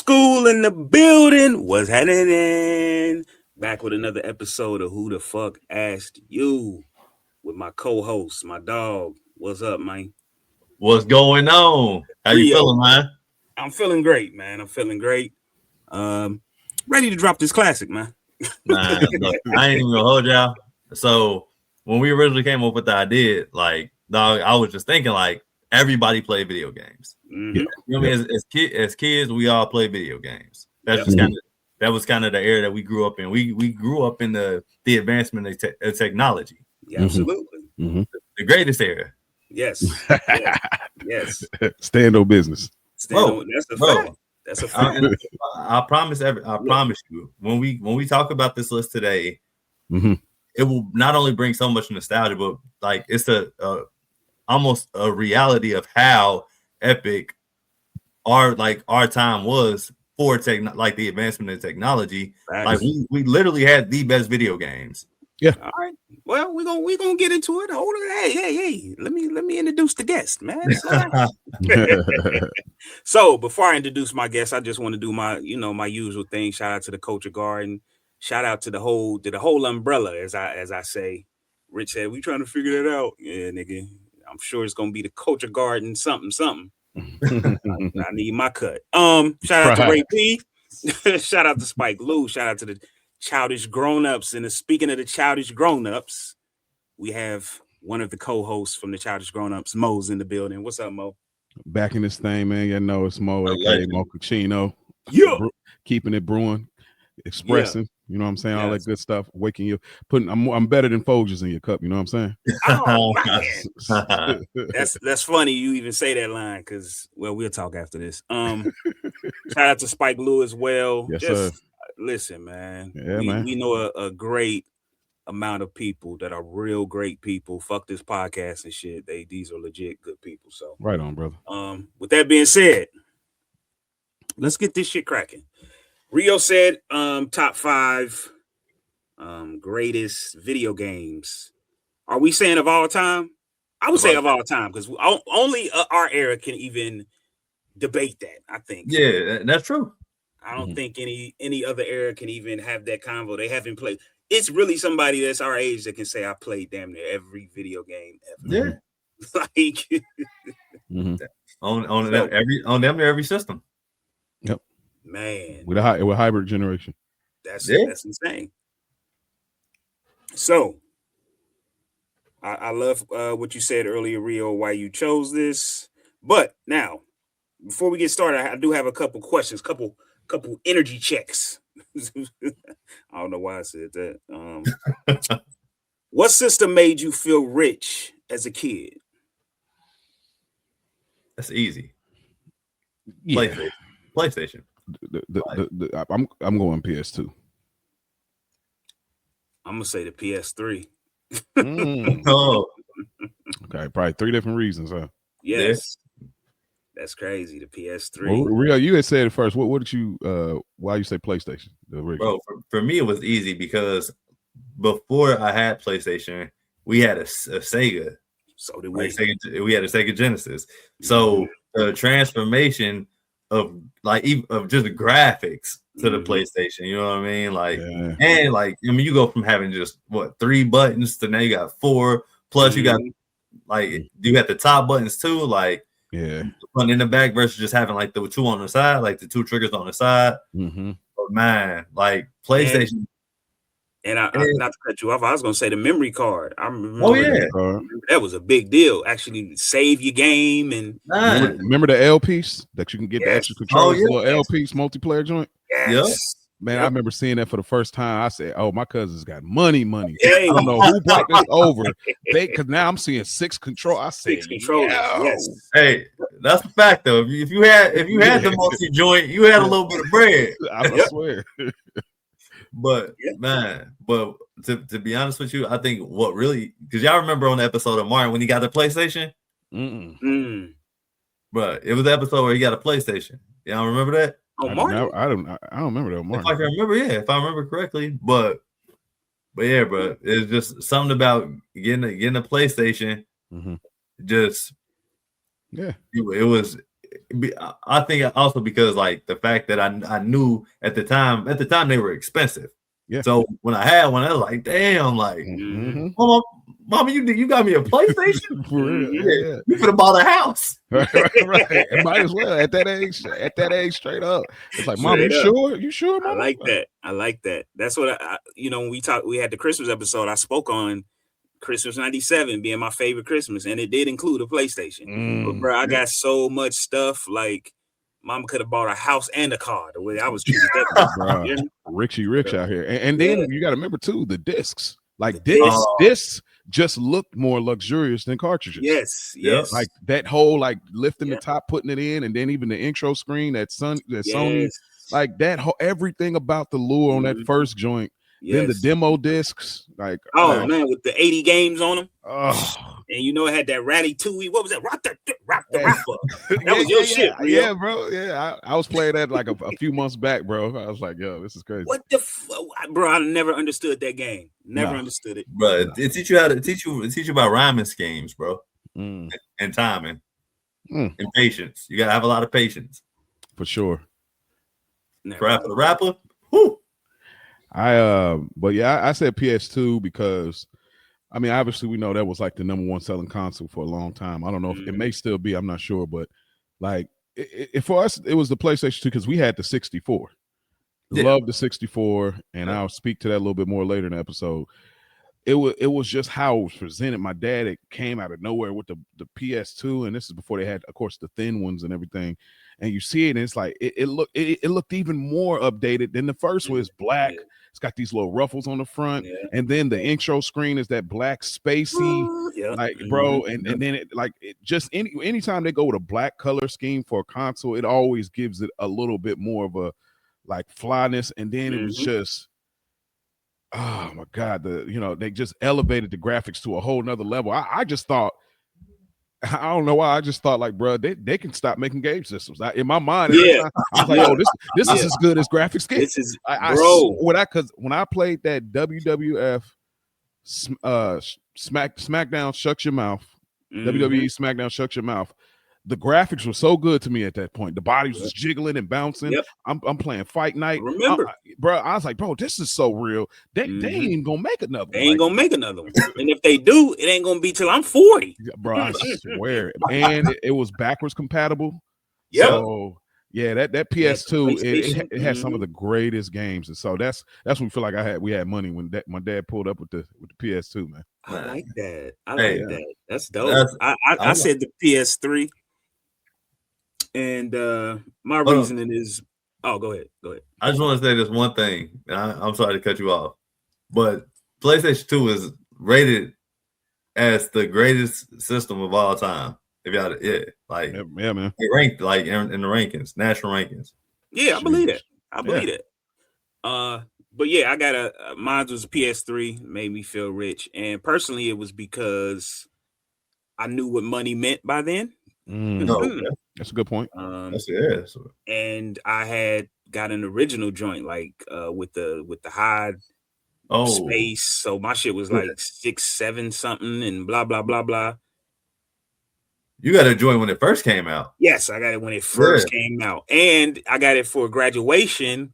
School in the building. What's happening? Back with another episode of Who the Fuck Asked You with my co-host, my dog. What's up, man? What's going on? How Rio. You feeling, man? I'm feeling great, man. I'm feeling great. Ready to drop this classic, man. Man, look, I ain't even gonna hold y'all. So when we originally came up with the idea, like, dog, I was just thinking, like, everybody play video games. Mm-hmm. You know what I mean? As kids, we all play video games. That's just that was kind of the era that we grew up in. We grew up in the advancement of technology. Yeah, absolutely. Mm-hmm. The greatest era. Yes. Yes. Stand on business. That's a fact. That's a fact. I promise you, when we talk about this list today, it will not only bring so much nostalgia, but like it's almost a reality of how epic our time was for like the advancement of technology. Facts. Like we literally had the best video games. Yeah. All right. Well, we're gonna get into it. Hold on. Hey. Let me introduce the guest, man. So before I introduce my guest, I just want to do my usual thing. Shout out to the Culture Garden. Shout out to the whole umbrella, as I say. Rich said, we trying to figure that out. Yeah, nigga. I'm sure it's gonna be the Culture Garden, something. I need my cut. Shout out to Ray P. Shout out to Spike Lou. Shout out to the Childish Grownups. And speaking of the Childish Grownups, we have one of the co-hosts from the Childish Grownups, Mo's in the building. What's up, Mo? Back in this thing, man. You know it's Mo, aka Mo Cucino. Yeah. Keeping it brewing, expressing. You know what I'm saying? All that good stuff. Waking you, I'm better than Folgers in your cup. You know what I'm saying? Oh, man. That's funny. You even say that line because, well, we'll talk after this. Shout out to Spike Lou as well. Yes, sir. Listen, man. Yeah, we know a great amount of people that are real great people. Fuck this podcast and shit. These are legit good people. So right on, brother. With that being said, let's get this shit cracking. Rio said top 5 greatest video games. Are we saying of all time? I would say of all time because only our era can even debate that. I think. Yeah, that's true. I don't think any other era can even have that convo. They haven't played. It's really somebody that's our age that can say I played damn near every video game ever. Yeah, like on damn near every system. Yep, man, with hybrid generation. That's insane. So I love what you said earlier, Rio, why you chose this. But now, before we get started, I do have a couple questions, couple energy checks. I don't know why I said that. What system made you feel rich as a kid? That's easy. Yeah. PlayStation. I'm going PS2. I'm gonna say the PS3. Oh, okay, probably 3 different reasons, huh? Yes. That's crazy. The PS3. Well, Rio, you had said it first. What did you? Why you say PlayStation? Bro, for me it was easy because before I had PlayStation, we had a Sega. So did we? We had a Sega Genesis. So the transformation of just graphics to the PlayStation, you know what I mean? Like, and like, I mean, you go from having just 3 buttons to now you got 4. Plus, you got you got the top buttons too, like. Yeah, one in the back versus just having like the 2 on the side, like the 2 triggers on the side. But man, like PlayStation. And I not to cut you off, I was gonna say the memory card. I remember. That was a big deal. Actually, save your game and remember the L piece that you can get the extra controls, little L piece multiplayer joint. Yes. Man, I remember seeing that for the first time. I said, "Oh, my cousin's got money." I don't know who brought this over. Because now I'm seeing 6 control. I said, 6 controllers. Yes. Hey, that's the fact though. If you had the multi joint, you had a little bit of bread. I swear. But man, to be honest with you, I think what really, because y'all remember on the episode of Martin when he got the PlayStation, but it was the episode where he got a PlayStation. Y'all remember that? Oh, I don't remember that. Martin. If I can remember, if I remember correctly, but yeah, bro, it's just something about getting a PlayStation. Just it I think also because like the fact that I knew at the time they were expensive. Yeah. So when I had one, I was like, damn, like, mama, you got me a PlayStation? For real, yeah. You could have bought a house. right. It might as well at that age, straight up. It's like, mom, you sure? You sure, mama? I like that. That's what when we had the Christmas episode, I spoke on Christmas 97 being my favorite Christmas, and it did include a PlayStation. But bro, I got so much stuff, like mom could have bought a house and a car the way I was treated. Bro, Richie Rich out here. And then you got to remember too, the discs. Like discs just looked more luxurious than cartridges. Yes. Like that whole like lifting the top, putting it in, and then even the intro screen Sony, like that whole everything about the lure on that first joint. Then the demo discs, like man, with the 80 games on them. Oh. And it had that ratty Tui. What was that? Rock the rapper. That was your shit, bro. Yeah, bro. Yeah, I was playing that like a few months back, bro. I was like, yo, this is crazy. What the bro? I never understood that game. Never understood it, bro. It teach you about rhyming schemes, bro, and timing and patience. You gotta have a lot of patience for sure. Rapper. Whoo. But yeah, I said PS2 because I mean, obviously we know that was like the number one selling console for a long time. I don't know if it may still be, I'm not sure, but like for us, it was the PlayStation 2 because we had the 64. Loved the 64, and I'll speak to that a little bit more later in the episode. It was just how it was presented. My dad, it came out of nowhere with the PS2, and this is before they had, of course, the thin ones and everything. And you see it, and it's like it looked even more updated than the first one. It's black. Yeah. It's got these little ruffles on the front, and then the intro screen is that black spacey, like bro. And then anytime they go with a black color scheme for a console, it always gives it a little bit more of a like flyness. And then it was just, oh my god, they just elevated the graphics to a whole nother level. I just thought. I don't know why. I just thought like, bro, they can stop making game systems. In my mind, I was like, oh, this is as good as graphics get. This is bro. Because when I played that WWF SmackDown Shut Your Mouth, WWE SmackDown Shut Your Mouth, the graphics were so good to me at that point. The bodies was jiggling and bouncing. Yep. I'm playing Fight Night. Remember, bro, I was like, bro, this is so real. They ain't even gonna make another one. They ain't gonna make another one. And if they do, it ain't gonna be till I'm 40. Bro, I swear. And it was backwards compatible. Yeah. So yeah, that PS2, it had some of the greatest games. And so that's when we feel like we had money when my dad pulled up with the PS2, man. I like that. That. That's dope. I said the PS3. And my reasoning is, go ahead. I just want to say this one thing. I'm sorry to cut you off, but PlayStation 2 is rated as the greatest system of all time. If y'all, man, it ranked like in the rankings, national rankings. Yeah, I believe that. But yeah, I got mine was PS3, made me feel rich, and personally, it was because I knew what money meant by then. That's a good point. And I had got an original joint like with the high space, so my shit was like 6, 7 something and blah blah blah blah. You got a joint when it first came out. Yes, I got it when it first came out, and I got it for graduation.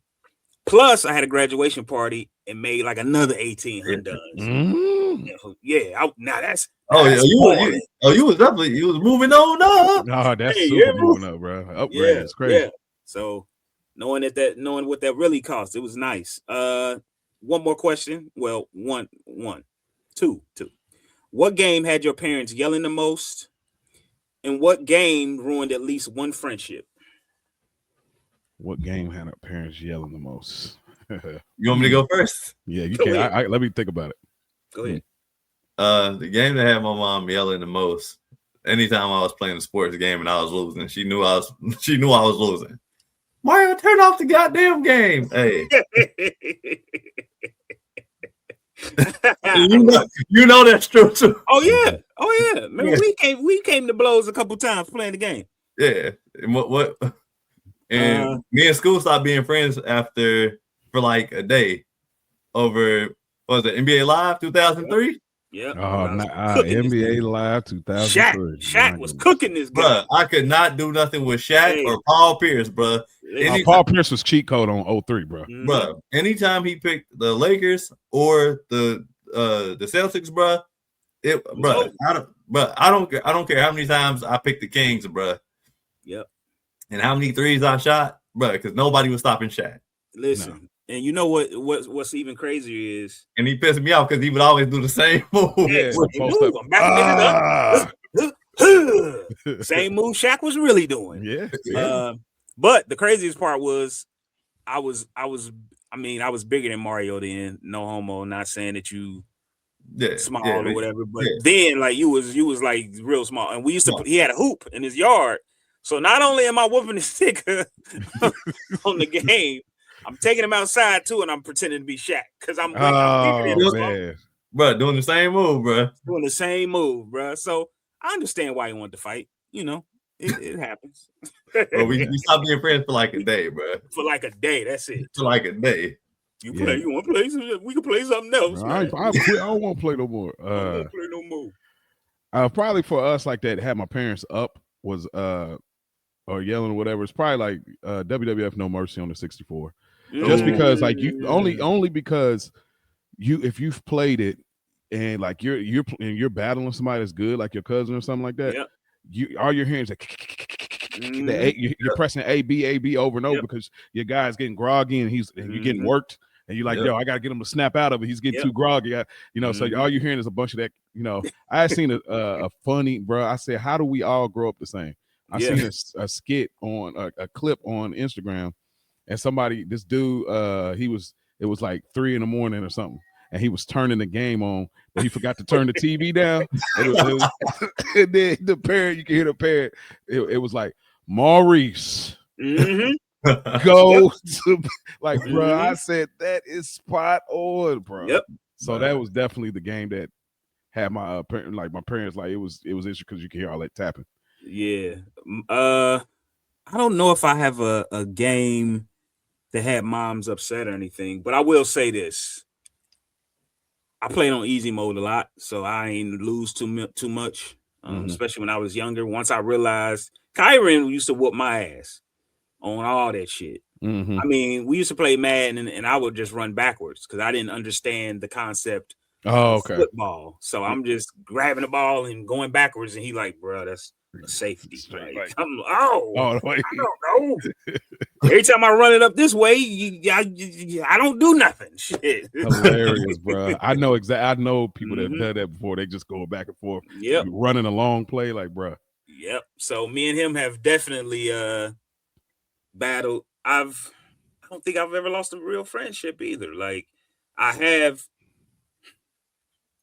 Plus, I had a graduation party and made like another 18 undones. Yeah, now that's. You was moving on up. No, that's super moving up, bro. Upgrade is crazy. Yeah. So knowing what that really cost, it was nice. One more question. Well, two. What game had your parents yelling the most, and what game ruined at least one friendship? What game had our parents yelling the most? You want me to go first? Yeah, you can. Let me think about it. Go ahead. The game that had my mom yelling the most, anytime I was playing a sports game and I was losing, she knew I was losing. Mario, turn off the goddamn game. Hey. you know that's true too. Oh yeah. Remember we came to blows a couple times playing the game. Yeah. And what and me and School stopped being friends for like a day over, what was it, NBA Live 2003? Yeah. NBA Live 2003. Shaq was cooking this guy. Bruh, I could not do nothing with Shaq or Paul Pierce, bruh. Paul Pierce was cheat code on 03, bro. Bruh, anytime he picked the Lakers or the Celtics, bruh, I don't care how many times I picked the Kings, bruh. Yep. And how many threes I shot, bruh, because nobody was stopping Shaq. Listen, and you know what's even crazier is, and he pissed me off because he would always do the same move. Yeah, I'm back same move Shaq was really doing. Yeah. But the craziest part was I was bigger than Mario then. No homo, not saying that you small or whatever, but then like you was like real small. And we used to he had a hoop in his yard. So not only am I whooping the sticker on the game, I'm taking him outside too, and I'm pretending to be Shaq because I'm man. Bro, doing the same move, bro. Doing the same move, bro. So I understand why he wanted to fight. You know, it happens. Well, we stopped being friends for like a day, bro. For like a day, that's it. For like a day. You want to play? We can play something else. I don't want to play no more. I don't want to play no more. Probably for us like that, had my parents up was or yelling or whatever. It's probably like WWF No Mercy on the 64. Just because like you only because if you've played it and like you're battling somebody that's good, like your cousin or something like that, all you're hearing is like you're pressing A-B over and over because your guy's getting groggy and you're getting worked. And you're like, yo, I got to get him to snap out of it. He's getting too groggy. So all you're hearing is a bunch of that, I seen a funny, bro. I said, how do we all grow up the same? I seen a skit on a clip on Instagram and this dude, it was like 3 a.m. or something. And he was turning the game on, but he forgot to turn the TV down. And then the parent, you can hear the parent. It was like, Maurice. Go to like, bro. I said that is spot on, bro. Yep. So that was definitely the game that had my parents like it was interesting because you can hear all that tapping. Yeah. I don't know if I have a game that had moms upset or anything, but I will say this: I played on easy mode a lot, so I ain't lose too much. Especially when I was younger. Once I realized Kyron used to whoop my ass on all that shit. I mean, we used to play Madden and I would just run backwards because I didn't understand the concept of football. So I'm just grabbing the ball and going backwards, and he like, bro, that's a safety. Like, I'm I don't know. Every time I run it up this way, I don't do nothing. Shit. Hilarious, bro. I know I know people that have done that before. They just go back and forth. Yep. Running a long play, like, bro. Yep. So me and him have definitely battled. I don't think I've ever lost a real friendship either. Like I have.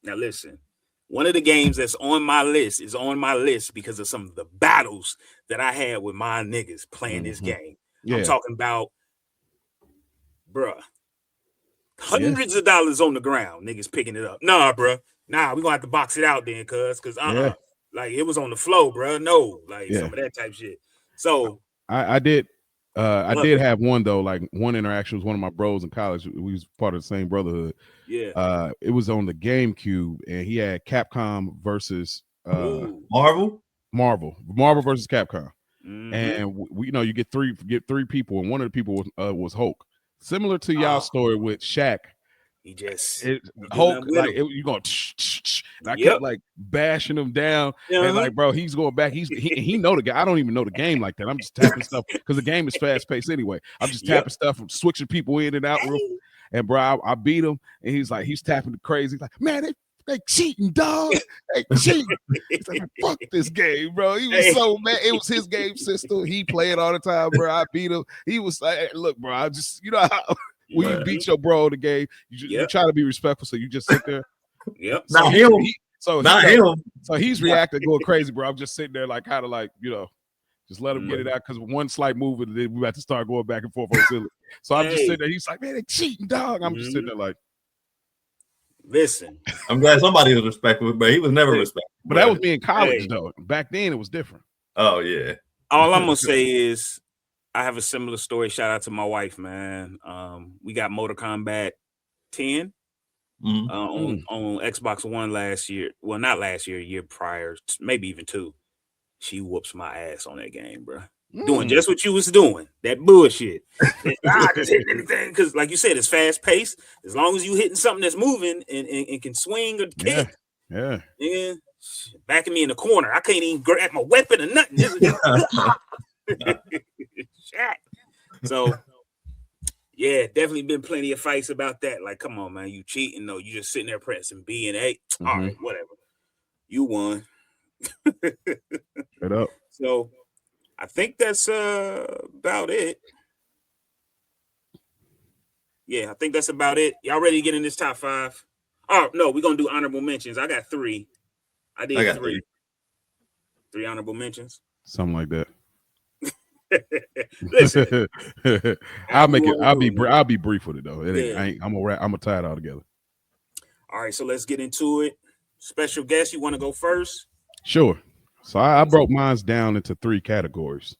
Now listen, one of the games that's on my list is on my list because of some of the battles that I had with my niggas playing this game. Yeah. I'm talking about, bruh, hundreds of dollars on the ground, niggas picking it up. Nah, bruh. Nah, we gonna have to box it out then, cuz like it was on the flow, bruh. No, like some of that type shit. So I did have one though, like one interaction was one of my bros in college. We was part of the same brotherhood. Yeah. It was on the GameCube, and he had Capcom versus Marvel versus Capcom. And you get three people, and one of the people was Hulk. Similar to y'all's story with Shaq. He just Hulk, like you going, and I kept like bashing him down, and like, bro, he's going back. He know the guy. I don't even know the game like that. I'm just tapping stuff because the game is fast paced anyway. I'm just tapping stuff and switching people in and out. And bro, I beat him, and he's tapping crazy. He's like, man, they cheating, dog. They cheating. He's like, fuck this game, bro. He was so mad. It was his game system. He played all the time, bro. I beat him. He was like, look, bro, I just how. When you beat your bro in the game, you try to be respectful, so you just sit there. Yep. So he's reacting, going crazy, bro. I'm just sitting there, like, kind of like, just let him get it out because one slight move and then we about to start going back and forth on silly. So I'm just sitting there. He's like, man, they cheating, dog. I'm just sitting there like, listen. I'm glad somebody was respectful, but he was never respectful. But that was me in college, though. Back then, it was different. Oh yeah. All I'm gonna say is, I have a similar story. Shout out to my wife, man. We got Mortal Kombat 10. on Xbox One last year. Well, not last year, year prior, maybe even 2. She whoops my ass on that game, bro. Doing just what you was doing, that bullshit. Just hitting anything because, like you said, it's fast paced. As long as you hitting something that's moving and can swing or kick, yeah, backing me in the corner, I can't even grab my weapon or nothing. So, yeah, definitely been plenty of fights about that. Like, come on, man, you cheating? No, you just sitting there pressing B and A. All right, whatever. You won. Straight up. So, I think that's about it. Yeah, I think that's about it. Y'all ready to get in this top 5? Oh, no, we're going to do honorable mentions. I got 3. I did 3. 3 honorable mentions. Something like that. Listen. I'll be brief with it though. I'm gonna tie it all together. All right, so let's get into it. Special guest, you want to go first? Sure. So I broke mine down into 3 categories.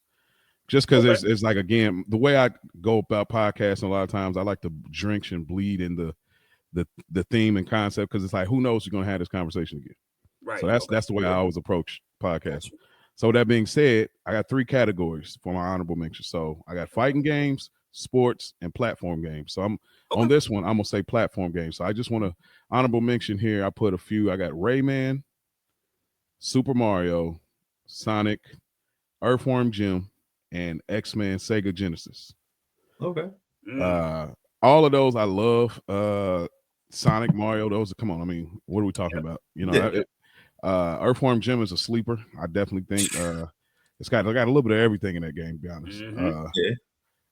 Just because it's like, again, the way I go about podcasting, a lot of times I like to drink and bleed in the theme and concept, because it's like, who knows you're gonna have this conversation again. Right. So that's the way I always approach podcasting. So that being said, I got 3 categories for my honorable mention. So I got fighting games, sports, and platform games. So I'm on this one, I'm gonna say platform games. So I just want to honorable mention here. I put a few. I got Rayman, Super Mario, Sonic, Earthworm Jim, and X-Men Sega Genesis. Okay. All of those I love. Sonic, Mario, those are, come on. I mean, what are we talking about? You know, Earthworm Jim is a sleeper. I definitely think it's got a little bit of everything in that game, to be honest.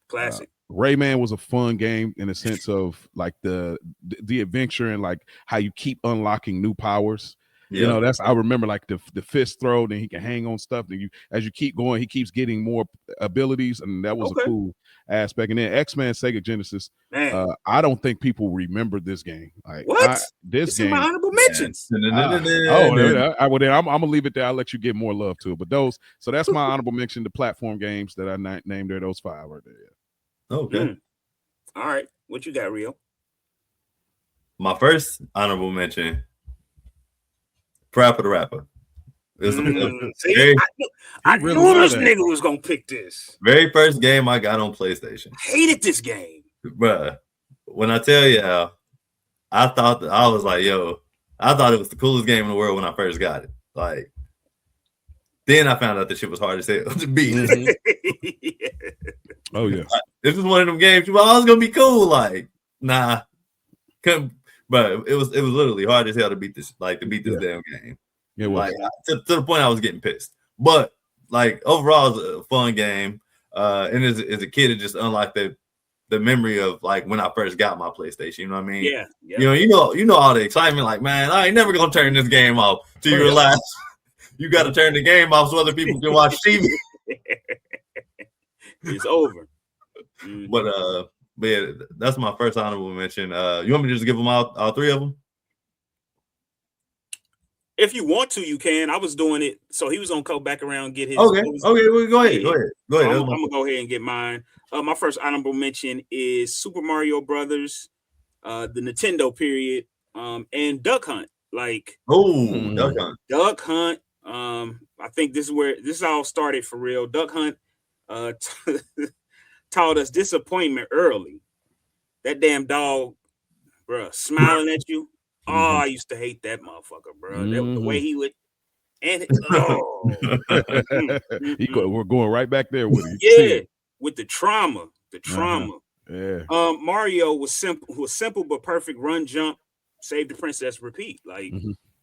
Classic. Rayman was a fun game in the sense of like the adventure and like how you keep unlocking new powers. You know, that's, I remember like the fist throw, then he can hang on stuff. Then as you keep going, he keeps getting more abilities, and that was a cool aspect. And then X-Men Sega Genesis, I don't think people remember this game. Like this game, my honorable mentions. Well, then I'm gonna leave it there. I'll let you get more love to it. But that's my honorable mention. The platform games that I named there, those 5 right there. Okay. All right, what you got, Rio? My first honorable mention. Parappa the Rapper. I knew this nigga was gonna pick this. Very first game I got on PlayStation. I hated this game, bruh. When I tell you, I thought I was like, I thought it was the coolest game in the world when I first got it. Like, then I found out that shit was hard as hell to beat. Oh yeah, this was one of them games. I was gonna be cool. Like, nah, couldn't. But it was literally hard as hell to beat this. Like, to beat this damn game. It was. Like, to the point I was getting pissed. But like, overall, it was a fun game. And as a kid, it just unlocked the memory of like when I first got my PlayStation. You know what I mean? Yeah. You know all the excitement. Like, man, I ain't never gonna turn this game off till you realize you got to turn the game off so other people can watch TV. It's over. But yeah, that's my first honorable mention. You want me to just give them all 3 of them? If you want to, you can. I was doing it, so he was gonna go back around and get his. Okay. Well, go ahead. I'm gonna go ahead and get mine. My first honorable mention is Super Mario Brothers, the Nintendo period, and Duck Hunt. Like, Duck Hunt. I think this is where this all started for real. Duck Hunt taught us disappointment early. That damn dog, bro, smiling at you. Oh, I used to hate that motherfucker, bro. The way he would, and we're going right back there with him. Yeah, with the trauma. Yeah. Mario was simple but perfect. Run, jump, save the princess, repeat. Like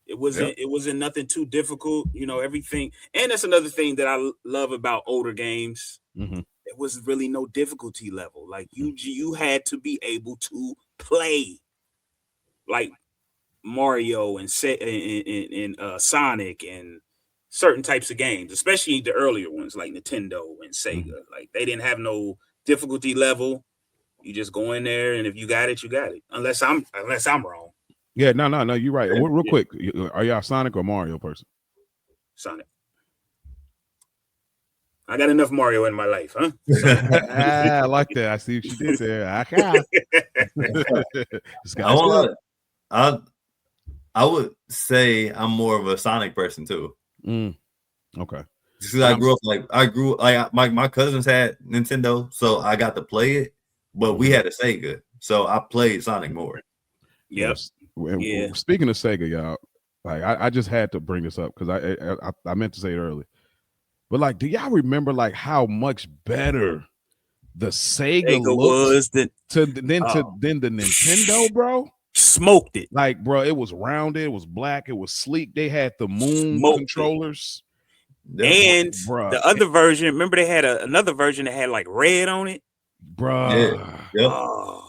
it wasn't nothing too difficult. You know, everything. And that's another thing that I love about older games. There was really no difficulty level. Like you had to be able to play like Mario and Sonic and certain types of games, especially the earlier ones like Nintendo and Sega. Like they didn't have no difficulty level. You just go in there, and if you got it, you got it. Unless I'm wrong. Yeah, no, you're right. Real quick, are y'all Sonic or Mario person? Sonic. I got enough Mario in my life, huh? I like that. I see what you did there. I I would say I'm more of a Sonic person too. Okay. Because I grew like my cousins had Nintendo, so I got to play it, but we had a Sega, so I played Sonic more. Yes. Yeah. Speaking of Sega, y'all, like I just had to bring this up because I meant to say it earlier, but like, do y'all remember like how much better the Sega looks than the Nintendo, bro? Smoked it. Like, bro, it was rounded, it was black, it was sleek. They had the moon controllers. And the other version, remember they had another version that had like red on it, bro. Yep.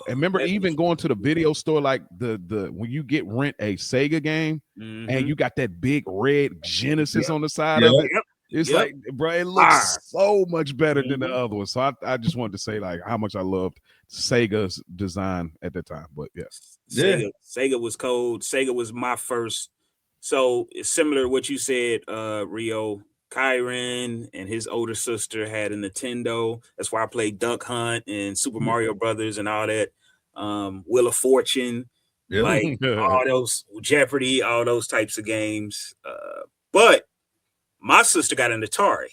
And remember even going to the video store, like the when you rent a Sega game and you got that big red Genesis on the side of it. It's like, bro, it looks so much better than the other one. So I just wanted to say like how much I loved Sega's design at the time. But Sega was cold. Sega was my first. So it's similar to what you said, Rio. Kyron and his older sister had a Nintendo. That's why I played Duck Hunt and Super Mario Brothers and all that. Wheel of Fortune, like all those Jeopardy, all those types of games. But my sister got an Atari.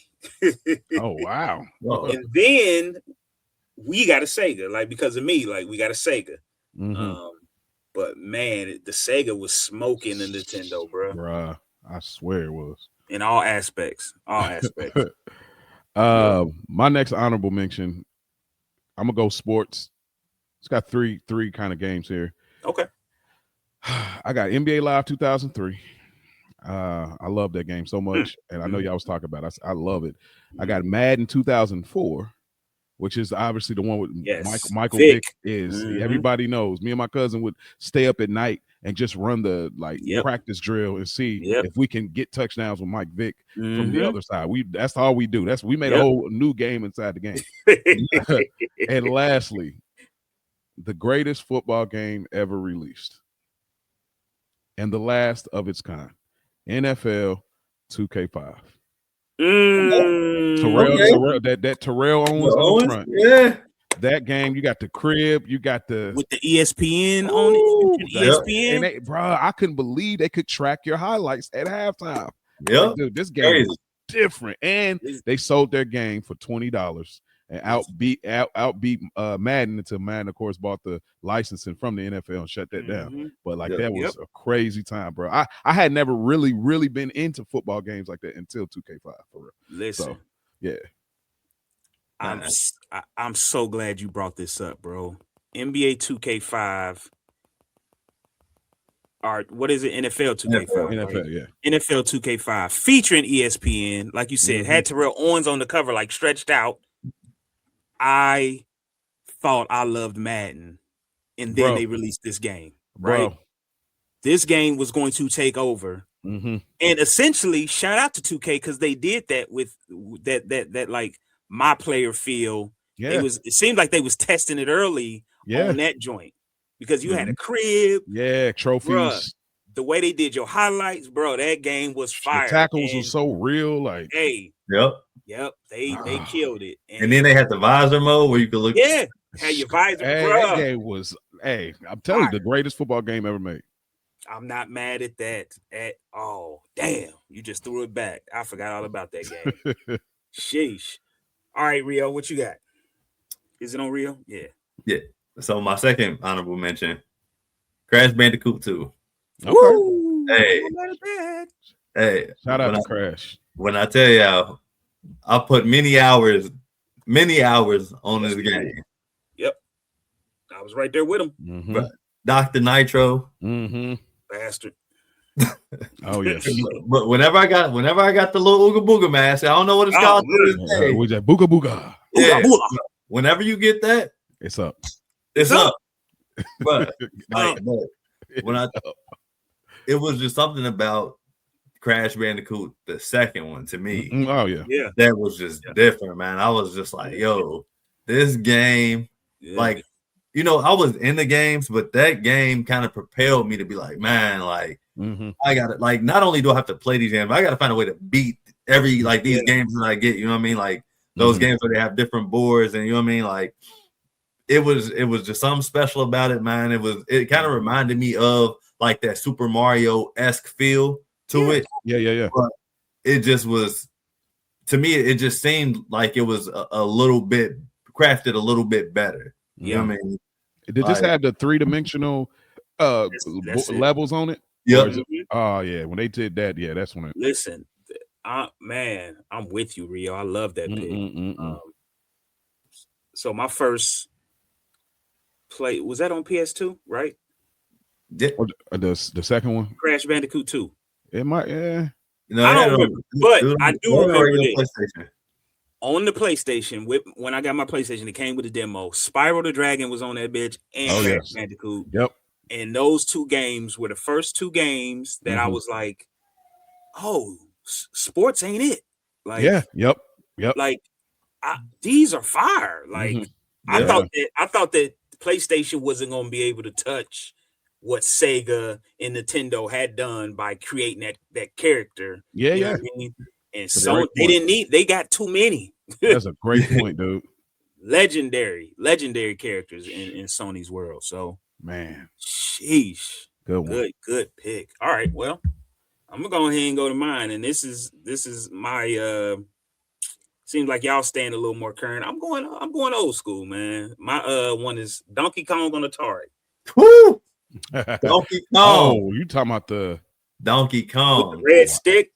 Oh wow! And then we got a Sega, like because of me, like we got a Sega. But man, the Sega was smoking the Nintendo, bro. Bruh, I swear it was. In all aspects. My next honorable mention, I'm gonna go sports. It's got three kind of games here. Okay. I got NBA Live 2003. I love that game so much, and I know y'all was talking about it. I love it. I got Madden 2004, which is obviously the one with Michael Vick. Everybody knows. Me and my cousin would stay up at night and just run the practice drill and see if we can get touchdowns with Mike Vick from the other side. That's all we do. We made a whole new game inside the game. And lastly, the greatest football game ever released, and the last of its kind, NFL 2K5. Terrell, that Terrell Owens on the front. Yeah. That game, you got the crib, you got the with the ESPN on it. ESPN, and bro, I couldn't believe they could track your highlights at halftime. Yeah, like, dude, this game is different, and they sold their game for $20 and outbeat Madden until Madden, of course, bought the licensing from the NFL and shut that down. But like that was a crazy time, bro. I had never really been into football games like that until 2K5 for real. Listen, so, yeah. I'm so glad you brought this up, bro. NBA 2K5 or what is it? NFL 2K5. NFL, right? Yeah. NFL 2K5 featuring ESPN, like you said, had Terrell Owens on the cover, like stretched out. I thought I loved Madden, and then they released this game, right? Bro. This game was going to take over. And essentially, shout out to 2K because they did that with that like my player feel. Yeah. It seemed like they was testing it early on that joint because you had a crib. Yeah, trophies. Bruh, the way they did your highlights, bro, that game was fire. The tackles were so real. Like, hey. Yep. They killed it. And then they had the visor mode where you could look. Yeah. Had your visor, bro. That game was, I'm telling you, the greatest football game ever made. I'm not mad at that at all. Damn, you just threw it back. I forgot all about that game. Sheesh. All right, Rio, what you got? Is it on Rio? Yeah. Yeah. So my second honorable mention, Crash Bandicoot 2. Okay. Hey. Shout out to Crash. When I tell y'all, I put many hours on this game. Yep. I was right there with him. Dr. Nitro. Bastard. Oh yes. But whenever I got the little Ooga Booga mask, I don't know what it's called. Was that Booga Booga? Yeah. Whenever you get that, it's up. It's up. But when it was just something about Crash Bandicoot, the second one, to me. Oh yeah. That was just different, man. I was just like, yo, this game, like, you know, I was in the games, but that game kind of propelled me to be like, man, like, I got to, like, not only do I have to play these games, but I got to find a way to beat every, like, these games that I get, you know what I mean? Like, those games where they have different boards, and you know what I mean? Like, it was just something special about it, man. It kind of reminded me of like that Super Mario-esque feel to it. Yeah. But it just was, to me, it just seemed like it was a little bit crafted a little bit better. You know what I mean? Did this have the 3-dimensional levels on it? Yep. Oh yeah, when they did that, that's when it. Listen, man, I'm with you, Rio. I love that pick. So my first play was that on PS2, right? Yeah. The second one, Crash Bandicoot 2. It might, yeah. No, I don't remember, but I do remember this. On the PlayStation, when I got my PlayStation, it came with a demo. Spyro the Dragon was on that bitch, and Crash Bandicoot. Yep. And those two games were the first two games that I was like, "Oh, sports ain't it?" Like, yep. Like, these are fire. Like, I thought that PlayStation wasn't gonna be able to touch what Sega and Nintendo had done by creating that character. Yeah, you know what I mean? And so they got too many. That's a great point, dude. Legendary characters in Sony's world. So, man, sheesh. Good pick. All right, well, I'm gonna go ahead and go to mine. And this is my seems like y'all staying a little more current. I'm going old school, man. My one is Donkey Kong on Atari. Woo! Donkey Kong. Oh, you talking about the Donkey Kong with the red stick?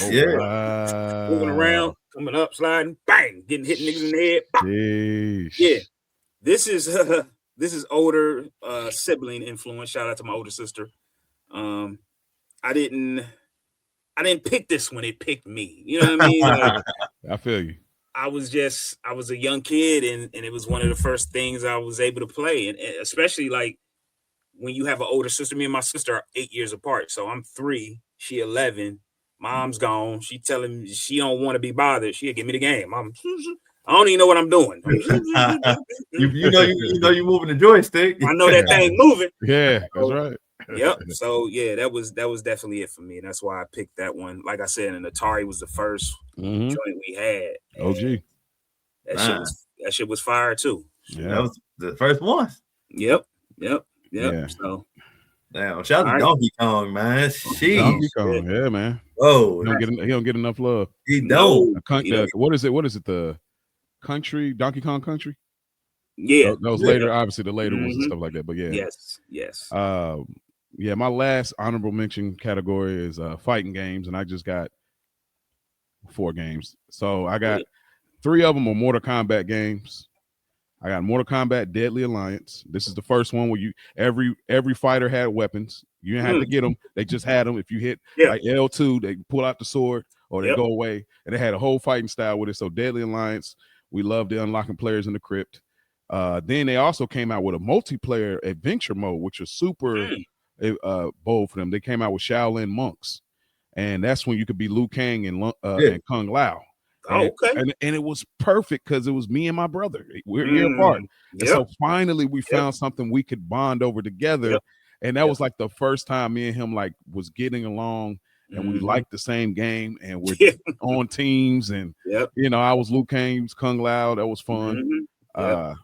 Yeah, moving around, coming up, sliding, bang, getting hit niggas in the head. Yeah, this is older sibling influence. Shout out to my older sister. I didn't pick this one; it picked me. You know what I mean? Like, I feel you. I was a young kid, and it was one of the first things I was able to play, and especially like when you have an older sister. Me and my sister are 8 years apart, so I'm 3, she 11. Mom's gone. She telling me she don't want to be bothered. She'll give me the game. I don't even know what I'm doing. you know you moving the joystick. I know that thing moving. Yeah, that's right. Yep. So yeah, that was definitely it for me. And that's why I picked that one. Like I said, and Atari was the first joint we had. OG. That shit was fire too. Yeah, that was the first one. Yep. Yeah. So damn, shout out to Donkey Kong, man. Jeez. Donkey Kong, yeah, man. Oh, he don't get enough love. He don't. What is it? The country? Donkey Kong Country? Yeah. That was later, obviously the later ones and stuff like that. But yeah. Yes. Yeah, my last honorable mention category is fighting games, and I just got 4 games. So I got 3 of them are Mortal Kombat games. I got Mortal Kombat Deadly Alliance. This is the first one where every fighter had weapons. You didn't have to get them. They just had them. If you hit like L2, they pull out the sword or they go away. And they had a whole fighting style with it. So Deadly Alliance, we loved the unlocking players in the crypt. Then they also came out with a multiplayer adventure mode, which was super bold for them. They came out with Shaolin monks. And that's when you could be Liu Kang and Kung Lao. And it was perfect because it was me and my brother. We're a year apart. And so finally we found something we could bond over together. And that was like the first time me and him like was getting along and we liked the same game and we're on teams. And you know, I was Liu Kang, he was Kung Lao. That was fun. A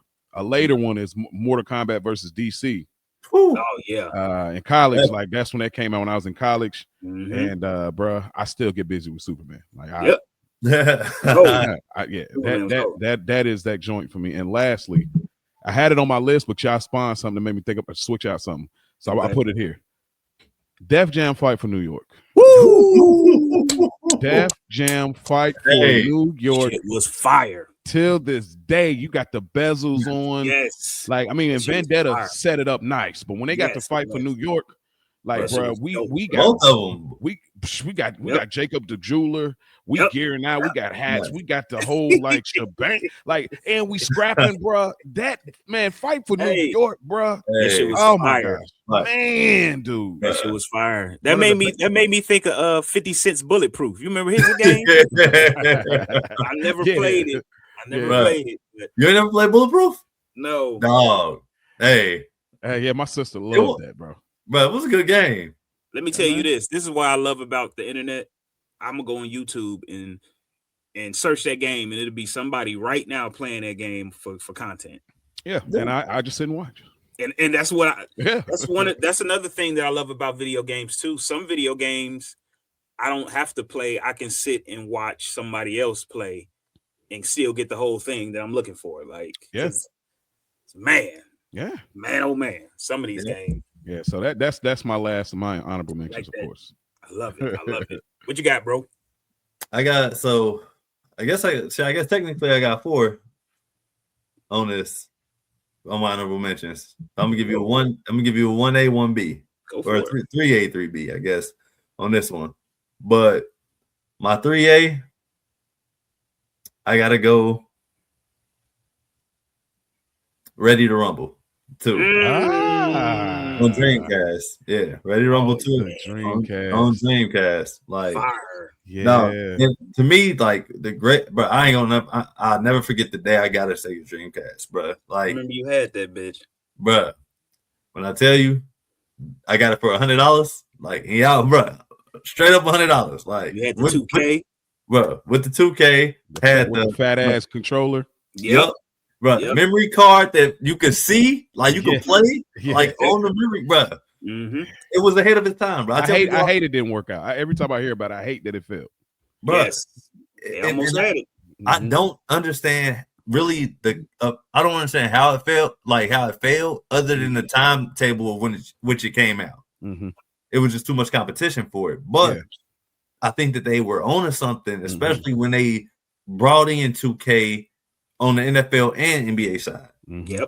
later one is Mortal Kombat versus DC. Oh yeah. In college, like that's when that came out when I was in college. And bruh, I still get busy with Superman. Like that is that joint for me. And lastly, I had it on my list, but y'all spawned something that made me think of switch out something. So I put it here. Def Jam Fight for New York. Woo! Def Jam Fight for New York. It was fire. Till this day, you got the bezels on. Yes. Like, I mean, and Vendetta set it up nice, but when they got to fight for New York, like, bro, we got both of them. We got Jacob the Jeweler. We gearing out. We got hats. We got the whole like shebang. Like, and we scrapping, bro. That man, fight for New York, bro. That shit was fire. My gosh, man, dude. That shit was fire. That made me think of 50 Cent's Bulletproof. You remember his game? I never played it. Played it. But... You ain't never played Bulletproof? No. Dog. Hey, yeah, my sister loved that, bro. But it was a good game. Let me tell you this. This is what I love about the internet. I'm gonna go on YouTube and search that game, and it'll be somebody right now playing that game for content. Yeah, and I just sit and watch. And that's what that's another thing that I love about video games too. Some video games I don't have to play. I can sit and watch somebody else play and still get the whole thing that I'm looking for. Like, man, oh man, some of these games. Yeah, so that's my last of my honorable mentions, of course. I love it. What you got, bro? I guess technically I got 4 on this on my honorable mentions. I'm gonna give you a 1A, 1B, or a 3A, 3B, I guess, on this one. But my 3A, I gotta go Ready to Rumble 2 on Dreamcast. Yeah, Ready to Rumble 2 Dreamcast. on Dreamcast. Like, fire. Yeah. No, to me, like the great, but I ain't gonna. I'll never forget the day I got a Sega Dreamcast, bro. Like, I remember you had that bitch, bro. When I tell you, I got it for $100. Like, yeah, bro, straight up $100. Like, you had the 2K, bro, with the 2K, had the fat ass controller. Yep. Bro, memory card that you could see, like you could play, like on the memory, bro. Mm-hmm. It was ahead of its time, bro. I hate it didn't work out. Every time I hear about it, I hate that it failed. Bro, yes, they almost had it. I don't understand really I don't understand how it failed, other than the timetable of which it came out. Mm-hmm. It was just too much competition for it. But I think that they were on to something, especially when they brought in 2K on the NFL and NBA side. Yep.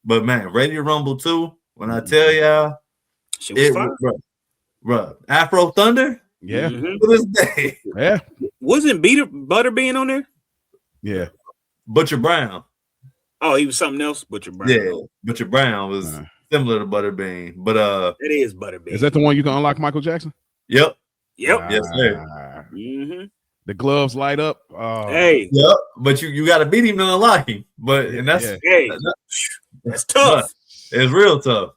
But man, Ready to Rumble 2, when I tell y'all, bro, Afro Thunder, to this day, wasn't Butterbean on there? Yeah, Butcher Brown. Oh, he was something else. Butcher Brown. Yeah, Butcher Brown was similar to Butterbean, but it is Butterbean. Is that the one you can unlock Michael Jackson? Yep. Yes, sir. Mm-hmm. The gloves light up. Hey. Yep. But you got to beat him to unlock him. But that's tough. It's real tough.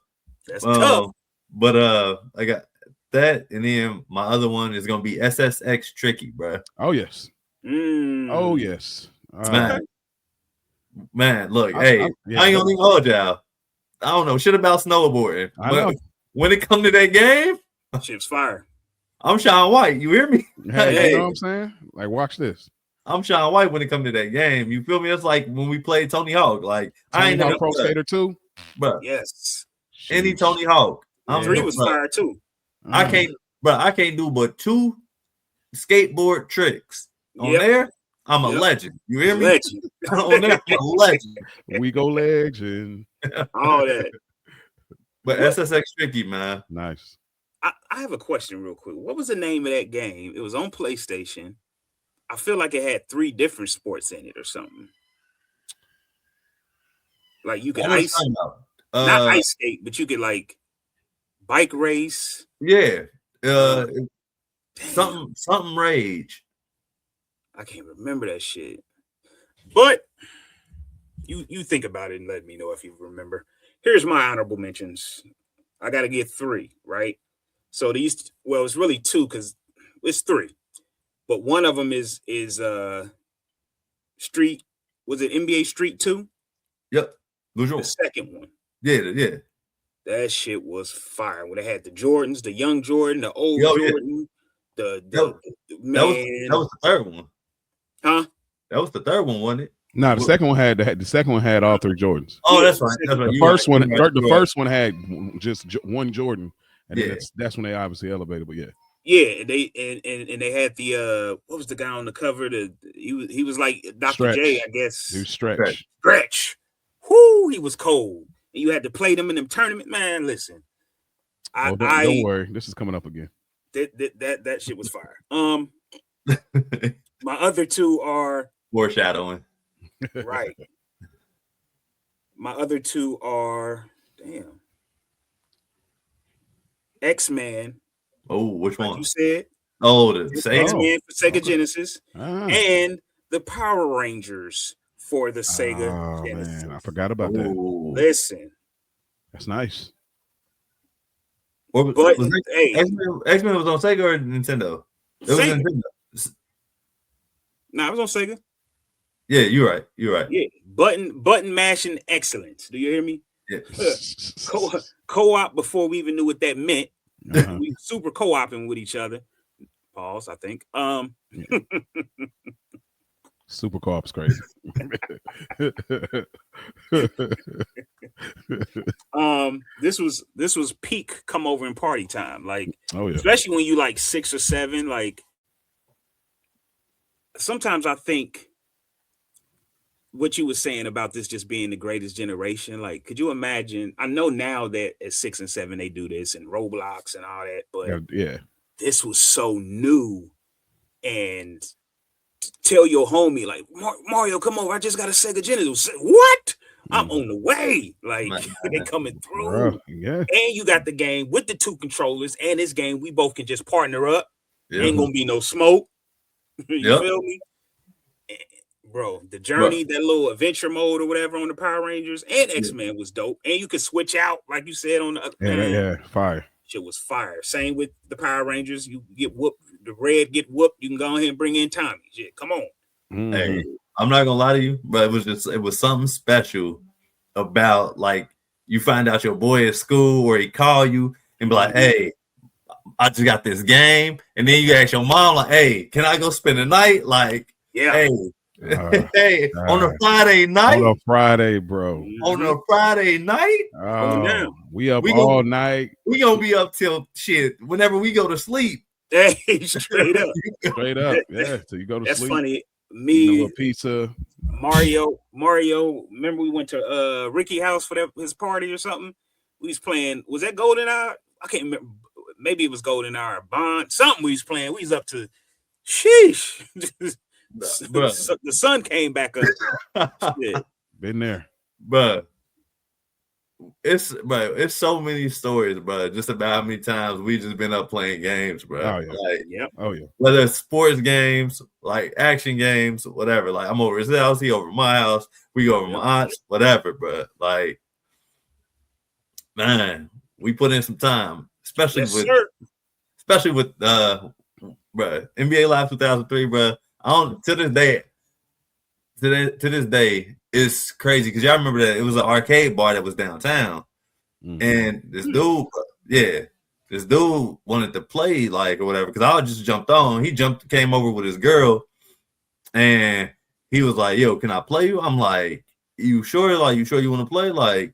That's tough. But I got that, and then my other one is gonna be SSX Tricky, bro. Oh yes. Oh yes. Man, look, I ain't gonna even hold y'all. I don't know shit about snowboarding, but when it come to that game, shit's fire. I'm Sean White. You hear me? Hey, you know what I'm saying? Like, watch this. I'm Sean White when it comes to that game. You feel me? It's like when we played Tony Hawk. Like, I ain't never Pro Skater 2, bro. Yes. Any Tony Hawk. 3 was fire too. I can't do but 2 skateboard tricks on there. I'm a legend. You hear me? On there, I'm a legend. We go legend. All that. But SSX Tricky, man. Nice. I have a question real quick. What was the name of that game? It was on PlayStation. I feel like it had 3 different sports in it or something. Like you could not ice skate, but you could like bike race. Yeah. Something rage. I can't remember that shit. But you think about it and let me know if you remember. Here's my honorable mentions. I gotta get 3, right? So it's really 2 because it's 3. But one of them is Street. Was it NBA Street 2? Yep. The second one. Yeah. That shit was fire. When they had the Jordans, the young Jordan, the old Jordan, that was the third one. Huh? That was the third one, wasn't it? No, the second one had all 3 Jordans. Oh, that's right. The first one had just one Jordan, and that's when they obviously elevated. But yeah, they they had the what was the guy on the cover? He was like Dr. J, I guess. He was Stretch. Whoo, he was cold. And you had to play them in them tournament. Man, listen. Don't worry, this is coming up again. That shit was fire. My other 2 are foreshadowing. Right. My other 2 are X-Men. Oh, which one? You said. Oh, the Sega. X-Men for Sega Genesis. And the Power Rangers for the Sega Genesis. Man, I forgot about that. Listen. That's nice. But X-Men was on Sega or Nintendo? It was Nintendo. Nah, it was on Sega. Yeah, you're right. Yeah, button mashing excellence. Do you hear me? Yeah. Co-op before we even knew what that meant. We super co-oping with each other. Pause, I think. Yeah. Super co-op's crazy. This was peak come over and party time. Like, oh yeah, especially when you like 6 or 7. Like, sometimes I think what you were saying about this just being the greatest generation. Like, could you imagine? I know now that at 6 and 7 they do this and Roblox and all that, but yeah, this was so new. And tell your homie like, Mario, come over. I just got a Sega Genesis. What? I'm on the way. Like, they coming through. Bro, yeah. And you got the game with the 2 controllers and this game. We both can just partner up. Ain't gonna be no smoke. You feel me? Bro, the journey, that little adventure mode or whatever on the Power Rangers and X-Men was dope. And you could switch out, like you said, on the fire. Shit was fire. Same with the Power Rangers. You get whooped, the red get whooped. You can go ahead and bring in Tommy. Shit, come on. Hey, I'm not gonna lie to you, but it was something special about like you find out your boy at school or he call you and be like, hey, I just got this game, and then you ask your mom like, hey, can I go spend the night? Like, hey, on a Friday night. On a Friday, bro. On a Friday night. We up all night. We gonna be up till shit whenever we go to sleep. Hey, straight up. Straight up. Yeah. So you go to That's sleep. That's funny. Me, a pizza. Mario. Remember we went to Ricky's house for his party or something? We was playing. Was that GoldenEye? I can't remember. Maybe it was GoldenEye or Bond. Something we was playing. We was up to sheesh. The sun came back up. Been there. But it's so many stories, bro. Just about how many times we just been up playing games, bro. Oh yeah. Like, oh yeah. Whether it's sports games, like action games, whatever. Like I'm over his house, he over my house, we go over my aunt's, whatever, bro. Like, man, we put in some time, especially with bro, NBA Live 2003, bro. To this day, it's crazy because y'all remember that it was an arcade bar that was downtown, and this dude wanted to play like or whatever because I just jumped on. He came over with his girl, and he was like, "Yo, can I play you?" I'm like, "You sure? Like, you sure you want to play? Like,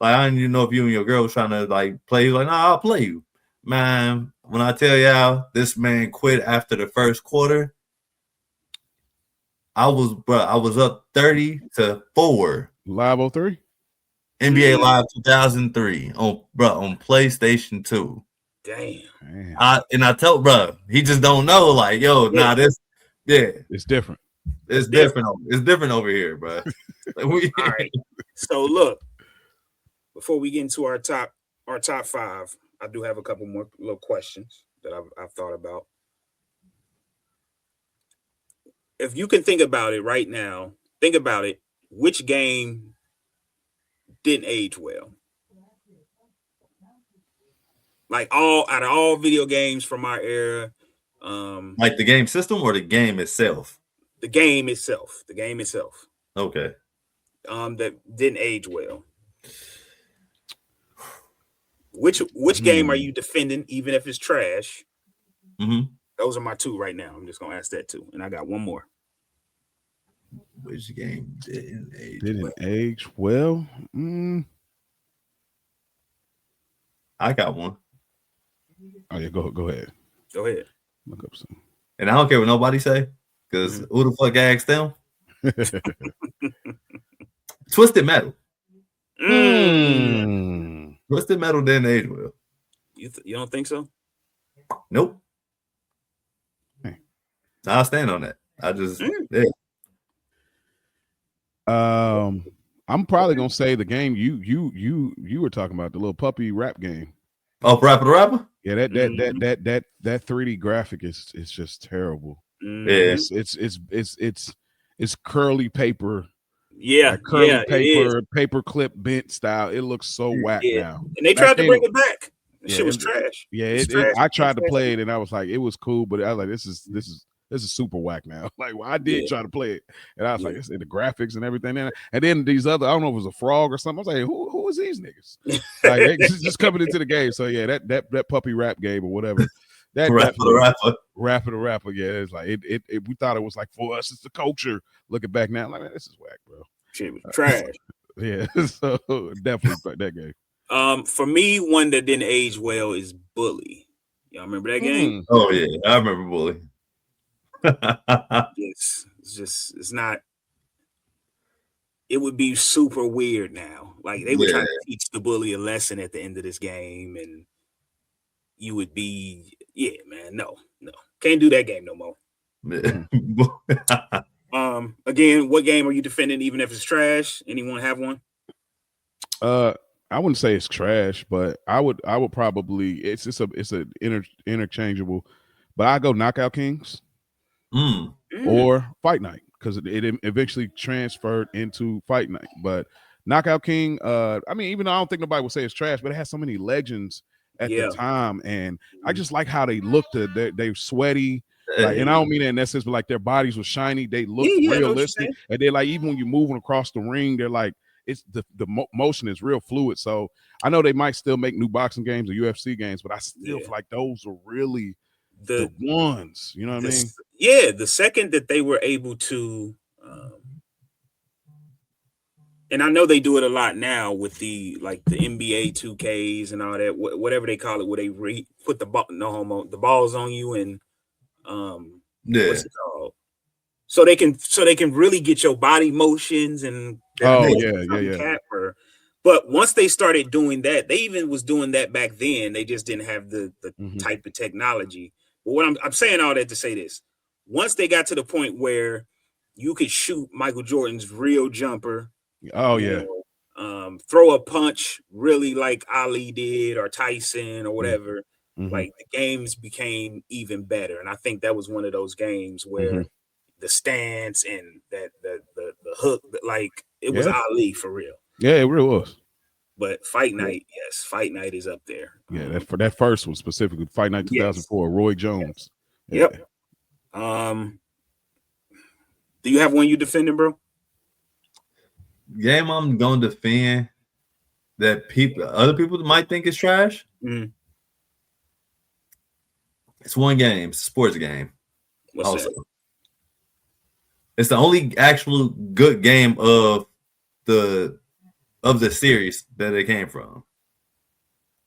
I didn't even know if you and your girl was trying to like play." Like, "Nah, I'll play you, man." When I tell y'all, this man quit after the first quarter. I was up 30-4. Live 03? NBA Live 2003 on PlayStation 2. Damn. I tell bro, he just don't know. Like, yo, it's different. It's different. It's different over here, bro. All right. So look, before we get into our top 5, I do have a couple more little questions that I've thought about. If you can think about it right now, which game didn't age well? Like out of all video games from our era. Like the game system or the game itself? The game itself. Okay. That didn't age well. Which game are you defending, even if it's trash? Those are my 2 right now. I'm just gonna ask that too, and I got one more. Which game didn't age well? I got one. Oh yeah, go ahead. Go ahead. Look up some. And I don't care what nobody say, because who the fuck asked them? Twisted Metal. Twisted Metal didn't age well. You don't think so? Nope. I'll stand on that. I just I'm probably gonna say the game you were talking about, the little puppy rap game. Oh, Rapper the Rapper? Yeah, that 3D graphic is just terrible. Yeah, it's curly paper. Yeah, like curly paper clip bent style. It looks so whack now. And they tried to bring it back. Shit was trash. Yeah, I tried to play it and I was like, it was cool, but I was like, this this is super whack now. Like, well, I did try to play it, and I was like, it's in the graphics and everything. And then these other, I don't know if it was a frog or something. I was like, who is these niggas? Like, they just coming into the game. So yeah, that puppy rap game or whatever. That rapper the rapper. Yeah, it's like it. We thought it was like for us, it's the culture. Looking back now, like, man, this is whack, bro. Shit was trash. Yeah, so definitely that game. For me, one that didn't age well is Bully. Y'all remember that game? Oh yeah, I remember Bully. It's not. It would be super weird now. Like they were trying to teach the bully a lesson at the end of this game, and you would be, man, no, can't do that game no more. Again, what game are you defending? Even if it's trash, anyone have one? I wouldn't say it's trash, but I would probably it's interchangeable, but I go Knockout Kings or Fight Night because it eventually transferred into Fight Night. But Knockout King, I mean, even though I don't think nobody would say it's trash, but it has so many legends at the time, and I just like how they looked. They're sweaty. Like, and I don't mean that in that sense, but like their bodies were shiny. They looked realistic, and they're like even when you're moving across the ring, they're like it's the motion is real fluid. So I know they might still make new boxing games or UFC games, but I still feel like those are really the ones. You know what I mean? Yeah, the second that they were able to, and I know they do it a lot now with the NBA 2Ks and all that, whatever they call it, where they put the balls on you and what's it called? So they can really get your body motions and capper. But once they started doing that, they even was doing that back then. They just didn't have the type of technology. But what I'm saying all that to say this: once they got to the point where you could shoot Michael Jordan's real jumper, throw a punch really like Ali did or Tyson or whatever. Like the games became even better, and I think that was one of those games where the stance and that the hook, like it was Ali for real. Yeah, it really was. But Fight Night, Fight Night is up there. Yeah, that first one specifically, Fight Night 2004, Roy Jones. Yep. Do you have one you defending, bro? Game I'm gonna defend that other people might think is trash. It's one game, it's a sports game. What's that? It's the only actual good game of the series that it came from.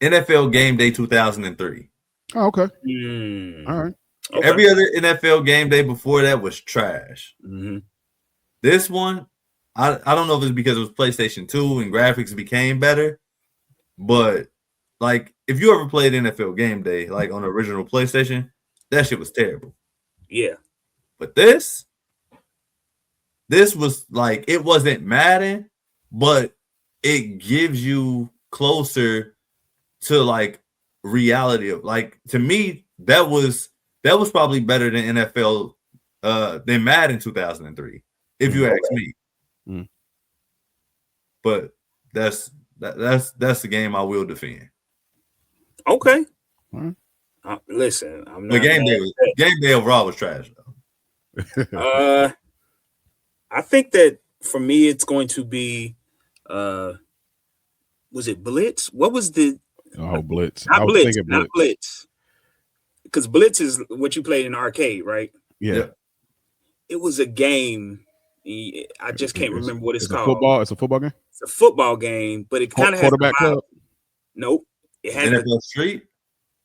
NFL Game Day 2003. Oh, okay. All right. Okay. Every other NFL Game Day before that was trash. This one, I don't know if it's because it was PlayStation 2 and graphics became better, but like if you ever played NFL Game Day, like on the original PlayStation, that shit was terrible. Yeah. But this was like, it wasn't Madden, but it gives you closer to like reality of, like, to me, that was probably better than NFL than Madden 2003, if you ask me. But that's the game I will defend. Okay. Listen, I'm not. The game day overall was trash though. I think that for me, it's going to be, was it Blitz? What was the? Oh, Blitz. Not Blitz. Because Blitz is what you played in the arcade, right? Yeah. It was a game. I just can't remember what it's called. Football. It's a football game. It's a football game, but it kind of has quarterback club. Nope. It has NFL Street.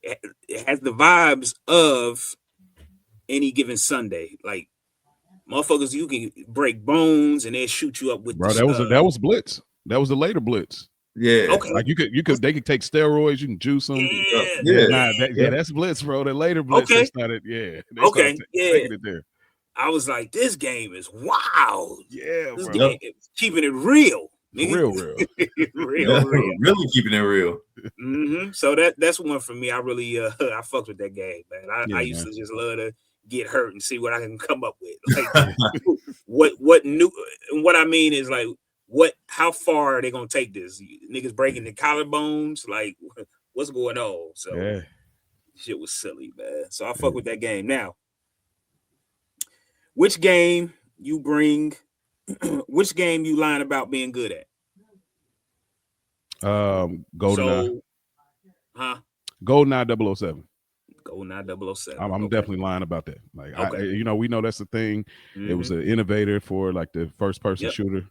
It has the vibes of Any Given Sunday, like. Motherfuckers, you can break bones and they shoot you up with. Bro, that was Blitz. That was the later Blitz. Yeah. Okay. Like they could take steroids. You can juice them. That's Blitz, bro. The later Blitz started. Yeah. Taking it there. I was like, this game is wild. Yeah, this bro. Game is keeping it real. Real. real. Really keeping it real. So that's one for me. I really I fucked with that game, man. I used to just love to get hurt and see what I can come up with. Like, what new? And what I mean is like, how far are they gonna take this? Niggas breaking the collarbones? Like, what's going on? So shit was silly, man. So I fuck with that game. Now, Which game you bring? Which game you lying about being good at? GoldenEye. GoldenEye 007. GoldenEye 007. I'm definitely lying about that. Like, okay. we know that's the thing. Mm-hmm. It was an innovator for like the first person shooter.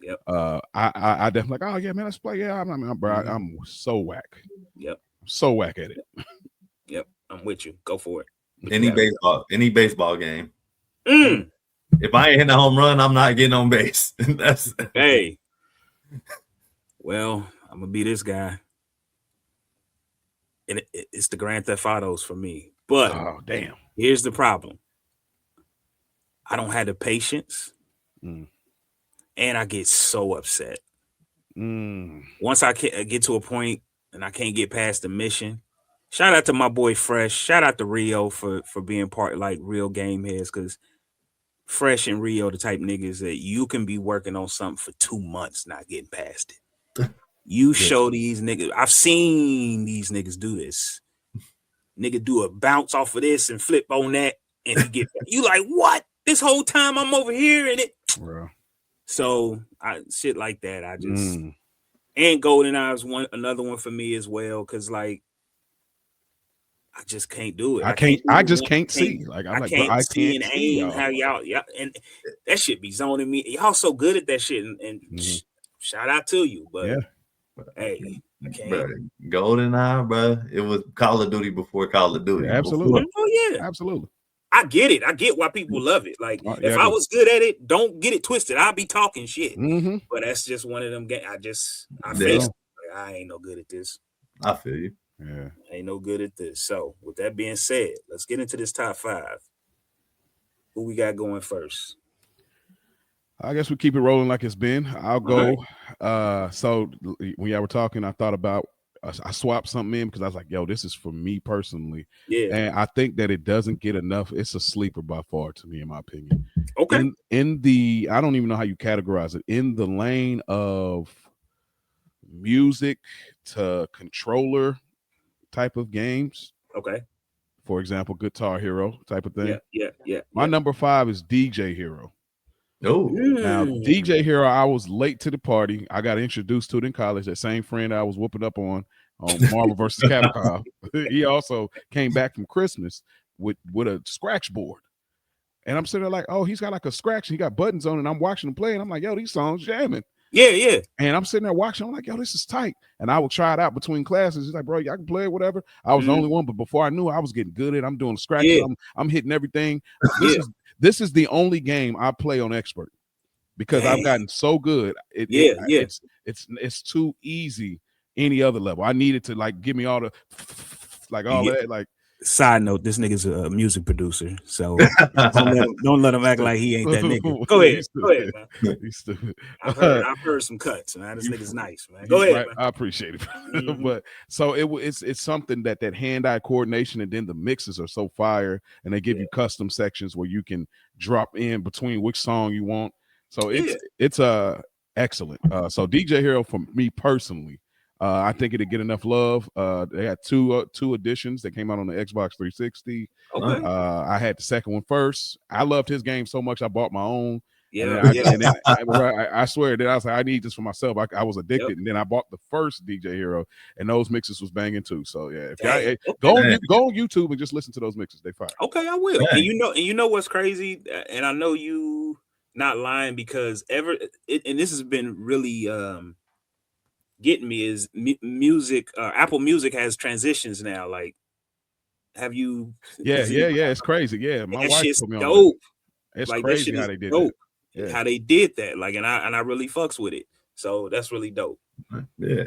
Yep. I definitely like, oh yeah, man, let's play. Yeah, I'm so whack. Yep. I'm so whack at it. Yep. I'm with you. Go for it. Any baseball game. Mm. If I ain't hitting a home run, I'm not getting on base. That's hey. Well, I'm gonna be this guy. And it's the Grand Theft Autos for me. But oh damn, here's the problem. I don't have the patience, and I get so upset. Once I get to a point and I can't get past the mission. Shout out to my boy Fresh. Shout out to Rio for being part like real game heads, because Fresh and Rio the type niggas that you can be working on something for 2 months not getting past it. You show these niggas. I've seen these niggas do this. Nigga do a bounce off of this and flip on that, and he get you like, what? This whole time I'm over here and it. Bro. So shit like that. I just and GoldenEye is another one for me as well, because like I just can't do it. I just can't see. Like I can't see and aim how y'all and that shit be zoning me. Y'all so good at that shit, and shout out to you, but hey, I can't. Bro, GoldenEye, bro. It was Call of Duty before Call of Duty. Yeah, absolutely. Oh yeah, absolutely. I get it. I get why people love it. Like if I was good at it, don't get it twisted. I'll be talking shit. But that's just one of them games. I face it. Like, I ain't no good at this. I feel you. Yeah, I ain't no good at this. So with that being said, let's get into this top 5. Who we got going first? I guess we keep it rolling like it's been. I'll go. So when y'all were talking, I thought about I swapped something in because I was like, yo, this is for me personally. Yeah. And I think that it doesn't get enough. It's a sleeper by far to me, in my opinion. Okay. In the, I don't even know how you categorize it. In the lane of music to controller type of games. Okay. For example, Guitar Hero type of thing. Yeah. My number 5 is DJ Hero. Oh, now DJ Hero, I was late to the party. I got introduced to it in college. That same friend I was whooping up on Marvel vs. Capcom. He also came back from Christmas with a scratch board. And I'm sitting there like, oh, he's got like a scratch. He got buttons on it. And I'm watching him play. And I'm like, yo, these songs jamming. Yeah. And I'm sitting there watching. I'm like, yo, this is tight. And I would try it out between classes. He's like, bro, y'all can play it, whatever. I was the only one. But before I knew it, I was getting good at it. I'm doing scratches. Yeah. I'm hitting everything. This is the only game I play on expert because I've gotten so good. It's too easy any other level. I needed to like give me all the like all that like. Side note: this nigga's a music producer, so don't let him act like he ain't that nigga. Go ahead, man. He's stupid. I've heard some cuts, man. This nigga's nice, man. Go ahead, man. I appreciate it. But so it's something that hand-eye coordination, and then the mixes are so fire, and they give you custom sections where you can drop in between which song you want. So it's excellent. So DJ Hero for me personally. I think it'd get enough love. They had two editions that came out on the Xbox 360. Okay. I had the second one first. I loved his game so much I bought my own. I swear that I was like, I need this for myself. I was addicted, and then I bought the first DJ Hero, and those mixes was banging too. So yeah, if go on YouTube and just listen to those mixes. They fire. Okay, I will. And you know what's crazy, and I know you not lying because and this has been really getting me is music. Apple Music has transitions now. Like, have you? Yeah. It's crazy. Yeah, my wife shit's put me on dope. That. It's like, crazy how they did that. Yeah. How they did that. Like, and I really fucks with it. So that's really dope. Yeah.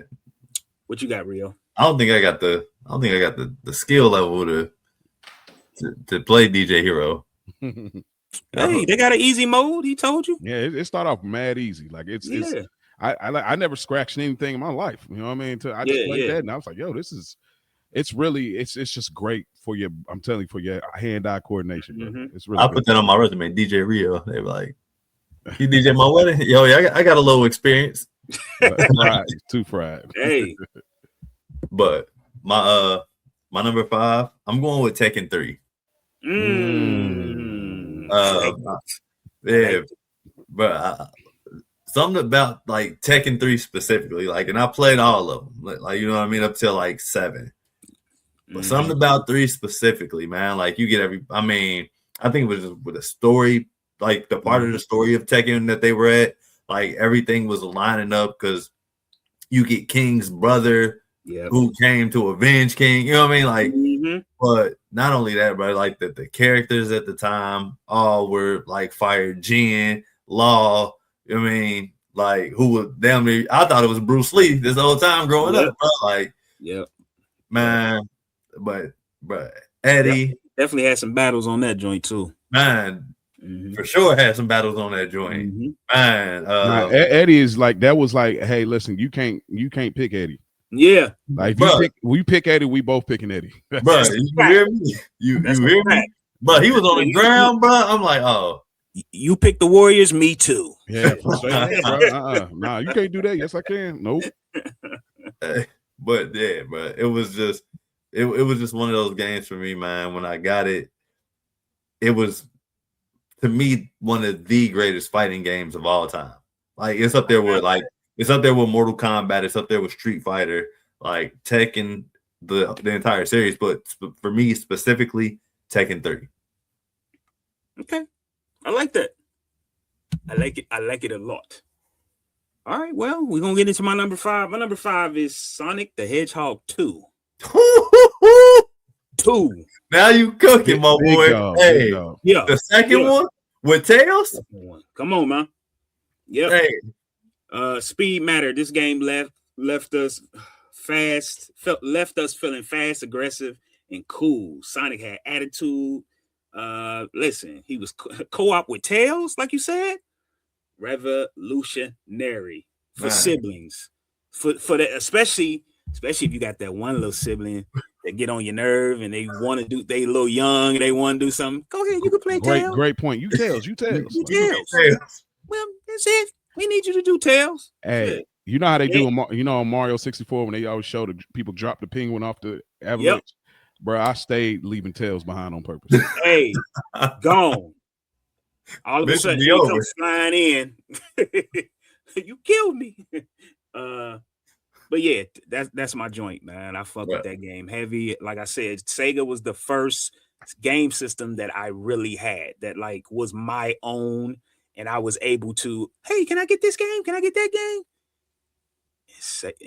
What you got, Rio? I don't think I got the skill level to play DJ Hero. Hey, they got an easy mode. He told you. Yeah, it started off mad easy. Like it's I never scratched anything in my life. You know what I mean? I just played that, and I was like, yo, it's really just great for your. I'm telling you, for your hand-eye coordination. Bro. It's really. I put that on my resume, DJ Rio. They were like, "You DJ my wedding? Yo, yeah, I got a little experience." Too fried. Hey, but my number 5, I'm going with Tekken 3. Yeah, but something about like Tekken 3 specifically, like, and I played all of them, like you know what I mean, up till like 7. But something about 3 specifically, man, like you get I mean, I think it was just with a story, like the part of the story of Tekken that they were at, like everything was lining up because you get King's brother who came to avenge King, you know what I mean? Like, but not only that, but like the characters at the time all were like fired. Jin, Law, you know what I mean? Like, who was damn near, I thought it was Bruce Lee this whole time growing up, bro. Like, man, but Eddie definitely had some battles on that joint too. Man, for sure had some battles on that joint. Man, Eddie is like, that was like, hey, listen, you can't pick Eddie. Yeah, like if we pick Eddie, we both picking Eddie. Bro, you hear me? You hear me? But he was on the ground, bro. I'm like, oh, you pick the Warriors, me too. Yeah, for sure. Nah, you can't do that. Yes, I can. Nope. But yeah, bro, it was just one of those games for me, man. When I got it, it was, to me, one of the greatest fighting games of all time. Like, it's up there with Mortal Kombat. It's up there with Street Fighter, like Tekken, the entire series. But for me specifically, Tekken 3. Okay, I like that. I like it. I like it a lot. All right, well, we're gonna get into my number 5. My number 5 is Sonic the Hedgehog 2. 2. Now you cooking, my boy. Hey, the second one with Tails. Come on, man. Yep. Hey. Speed matter. This game left us feeling fast, aggressive, and cool. Sonic had attitude. Listen, he was co-op with Tails, like you said. Revolutionary for siblings. For that, especially if you got that one little sibling that get on your nerve and they want to do, they a little young and they want to do something. Go ahead, you can play Tails. Great point. You Tails. Well, that's it. We need you to do Tails. Hey, you know how they do, on Mario 64 when they always show the people drop the penguin off the avalanche. Yep. Bro, I stayed leaving Tails behind on purpose. Hey, gone. All of a sudden, he comes flying in. You killed me. But yeah, that's my joint, man. I fuck with that game heavy. Like I said, Sega was the first game system that I really had that like was my own, and I was able to, hey, can I get this game? Can I get that game?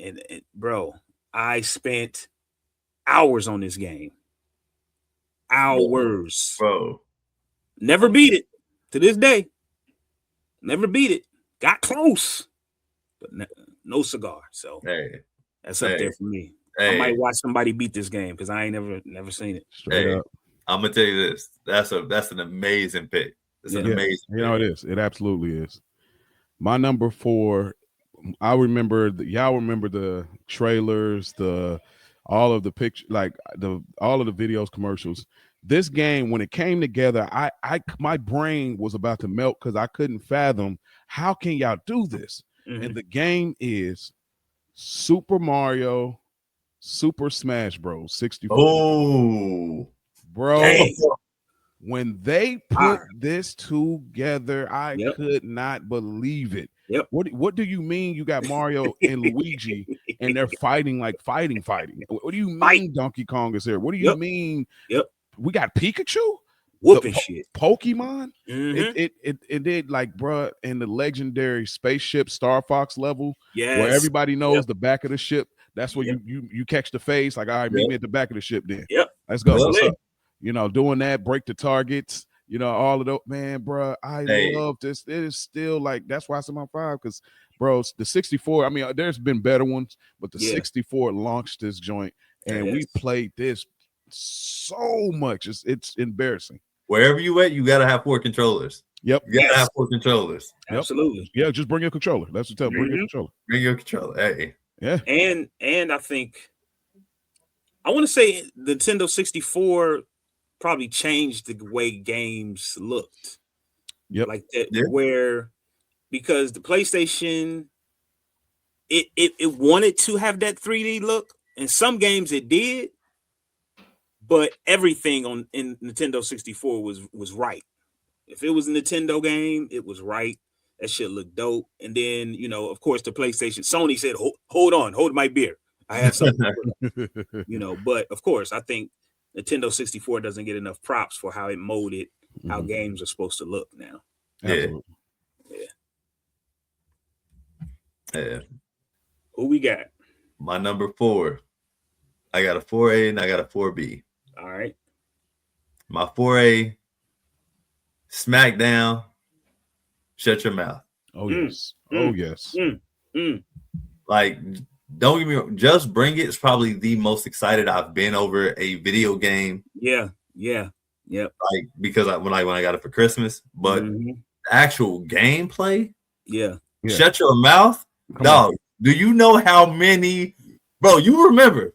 And bro, I spent hours on this game. Hours. Bro. Never beat it. To this day, never beat it. Got close, but no cigar. So that's up there for me. I might watch somebody beat this game because I ain't never seen it. Straight up. I'm gonna tell you this. That's an amazing pick. It's an amazing pick. You know, it is. It absolutely is. My number 4. I remember y'all remember the trailers, all of the pictures, like all of the videos, commercials. This game, when it came together, my brain was about to melt because I couldn't fathom how can y'all do this. And the game is Super Mario, Super Smash Bros. 64. Oh, bro! Dang. When they put this together, I could not believe it. Yep. What do you mean you got Mario and Luigi and they're fighting like fighting? What do you mean Donkey Kong is there? What do you mean? We got Pikachu whooping shit. Pokemon. It did, like, bruh, in the legendary spaceship Star Fox level, where everybody knows the back of the ship. That's where you catch the face. Like, all right, meet me at the back of the ship. Then let's go. What's up? You know, doing that, break the targets. You know, all of those, man, bruh. I love this. It is still like, that's why it's in my 5, because, bro, the 64. I mean, there's been better ones, but the 64 launched this joint, and we played this so much. It's embarrassing. Wherever you at, you gotta have 4 controllers. Yep. You gotta have 4 controllers. Absolutely. Yeah, just bring your controller. That's what tell. Bring your controller. Bring your controller. Hey. Yeah. And I think I want to say the Nintendo 64 probably changed the way games looked. Yep. Like that, where, because the PlayStation, it wanted to have that 3D look. In some games it did. But everything in Nintendo 64 was right. If it was a Nintendo game, it was right. That shit looked dope. And then, you know, of course, the PlayStation, Sony said, hold on, hold my beer. I have something. You know, but of course, I think Nintendo 64 doesn't get enough props for how it molded how games are supposed to look now. Absolutely. Yeah. Who we got? My number 4. I got a 4A and I got a 4B. All right. My 4A, SmackDown, Shut Your Mouth. Oh, yes. Oh, yes. Like, don't get me wrong, Just Bring It is probably the most excited I've been over a video game. Yeah. Like, because when I got it for Christmas, but the actual gameplay, Shut Your Mouth, dog. Do you know how many, bro? You remember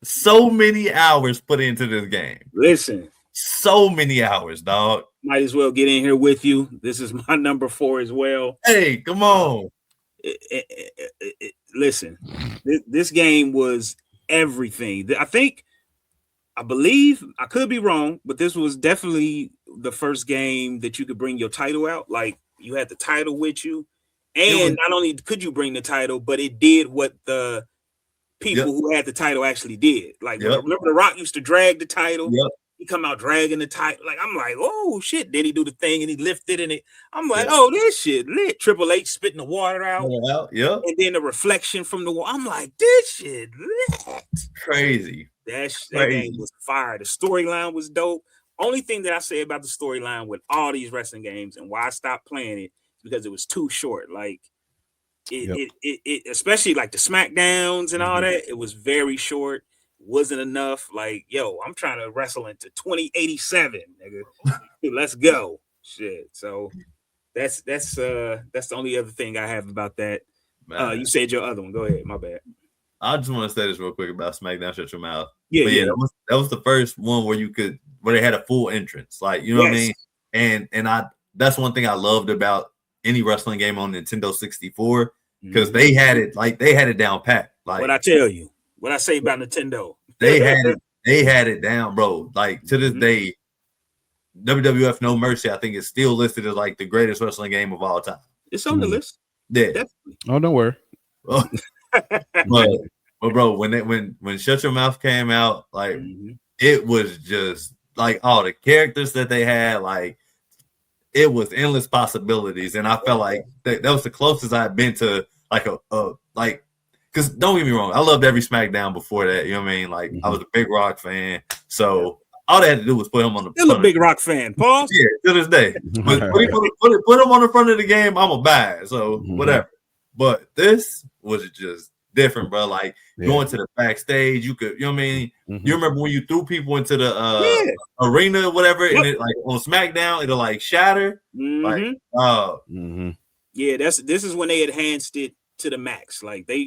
so many hours put into this game. Listen, so many hours, dog. Might as well get in here with you. This is my number 4 as well. Hey, come on. Listen, this game was everything. I believe, I could be wrong, but this was definitely the first game that you could bring your title out. Like, you had the title with you. And not only could you bring the title, but it did what the people who had the title actually did. Like, remember The Rock used to drag the title? He come out dragging the title. Like, I'm like, oh, shit. Then he do the thing and he lifted in it. I'm like, oh, this shit lit. Triple H spitting the water out. And then the reflection from the wall. I'm like, this shit lit. Crazy. That game was fire. The storyline was dope. Only thing that I say about the storyline with all these wrestling games and why I stopped playing it is because it was too short. Like, it especially like the SmackDowns and all that, it was very short. Wasn't enough. Like, yo, I'm trying to wrestle into 2087, nigga. Let's go. Shit. So that's the only other thing I have about that. You said your other one. Go ahead. My bad. I just want to say this real quick about SmackDown Shut Your Mouth. Yeah. That was the first one where they had a full entrance. Like, you know what I mean? And that's one thing I loved about any wrestling game on Nintendo 64 because they had it down pat. Like, what I tell you. What I say about Nintendo, they had it down, bro. Like, to this day, WWF No Mercy, I think, is still listed as like the greatest wrestling game of all time. It's on the list. Yeah. Definitely. Oh, don't worry. but bro, when Shut Your Mouth came out, like it was just like all the characters that they had, like it was endless possibilities, and I felt like that was the closest I had been to like like. Because don't get me wrong, I loved every SmackDown before that. You know what I mean? Like, I was a big Rock fan. So all they had to do was put him on the Still a big Rock fan, Paul. Yeah, to this day. But put him on the front of the game, I'm a bad. So whatever. But this was just different, bro. Like going to the backstage, you could, you know what I mean? You remember when you threw people into the arena or whatever, and it like on SmackDown, it'll like shatter. Like, yeah, this is when they enhanced it to the max. Like they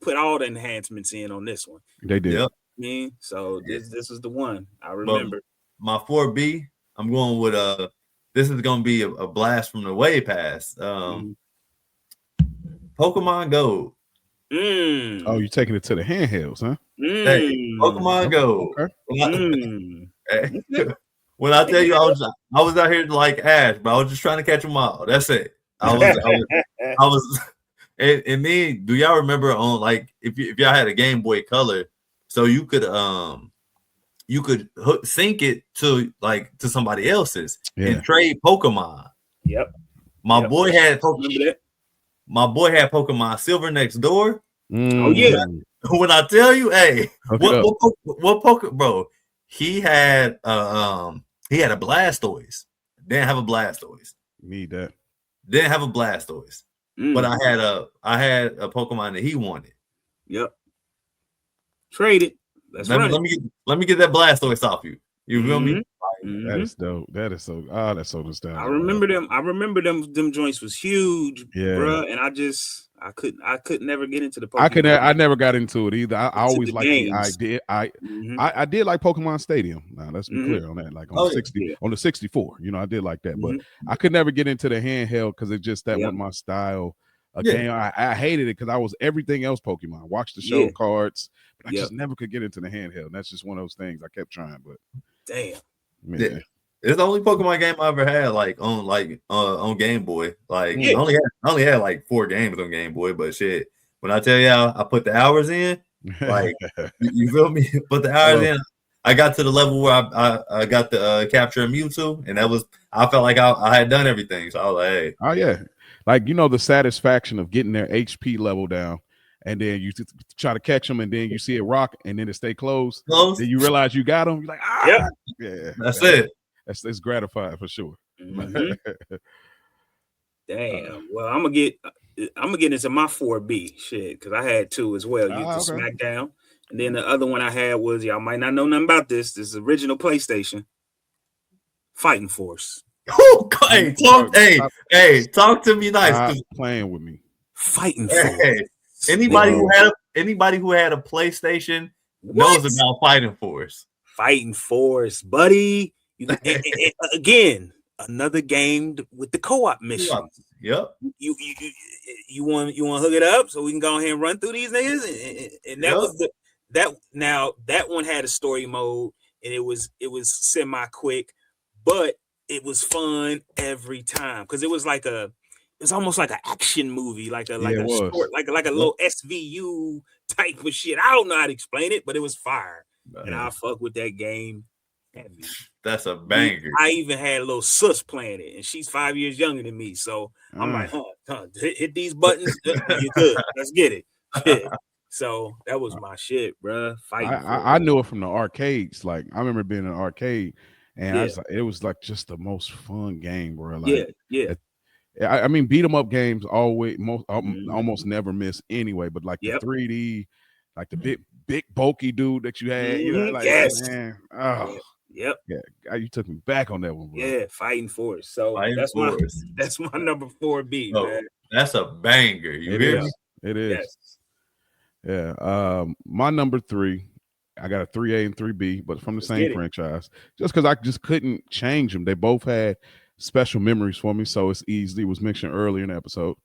put all the enhancements in on this one. They did. I mean, so this is the one I remember. My 4B, I'm going with this is gonna be a blast from the way past. Pokemon Go. Oh, you're taking it to the handhelds, huh? Hey, Pokemon Go. Okay. When I tell you I was out here like Ash, but I was just trying to catch them all. That's it. I was and then do y'all remember on like if y'all had a Game Boy Color, so you could sync it to somebody else's and trade Pokemon. My boy had Pokemon Silver next door. Oh yeah. When I tell you, hey, what Pokemon, bro? He had a Blastoise. Didn't have a Blastoise. Need that. Didn't have a Blastoise. But I had a Pokemon that he wanted. Trade it. Let me get that Blastoise off you. You feel me? That is dope. That is so. That's so nostalgic. I remember them. Them joints was huge, bro. And I could never get into the Pokemon. I never got into it either. I always liked the idea. I did like Pokemon Stadium. Now let's be clear on that. Like on the 64, you know, I did like that, but I could never get into the handheld because it just wasn't my style. Game, I hated it because I was everything else Pokemon. Watched the show cards, but I just never could get into the handheld. And that's just one of those things I kept trying, but damn. Man. It's the only Pokemon game I ever had, on Game Boy. Like I only had like 4 games on Game Boy, but shit, when I tell y'all I put the hours in, like you feel me? Put the hours in. I got to the level where I got the capture Mewtwo, and I felt like I had done everything. So I was like, hey. Oh yeah. Like the satisfaction of getting their HP level down. And then you try to catch them, and then you see it rock, and then it stay closed. Then you realize you got them. You're like, yeah, that's it. It's gratifying for sure. Mm-hmm. Damn. Well, I'm gonna get into my 4B shit because I had 2 as well. You SmackDown, and then the other one I had was, y'all might not know nothing about this. This is original PlayStation Fighting Force. Hey, talk to me nice. Stop playing with me. Fighting Force. Anybody who had a PlayStation knows about Fighting Force. Fighting Force, buddy. Again, another game with the co-op mission. Yep. You want to hook it up so we can go ahead and run through these niggas, and that was that one had a story mode, and it was semi quick, but it was fun every time because it was almost like an action movie, like a short, like a little SVU type of shit. I don't know how to explain it, but it was fire, and I fuck with that game heavy. That's a banger. I even had a little sus playing it, and she's 5 years younger than me, so I'm like, hit these buttons, you're good. Let's get it. Yeah. So that was my shit, bro. I knew it from the arcades. Like I remember being in an arcade, and it was like just the most fun game, bro. Like, I mean, beat 'em up games almost never miss anyway. But like the 3D, like the big bulky dude that you had, man. Oh, yeah, you took me back on that one, bro. Yeah, Fighting Force. So that's my number 4B, man. That's a banger. You hear me? It is. Yes. Yeah. My number 3, I got a 3A and 3B, but from the same franchise. Just because I just couldn't change them. They both had special memories for me, so it's easy. It was mentioned earlier in the episode.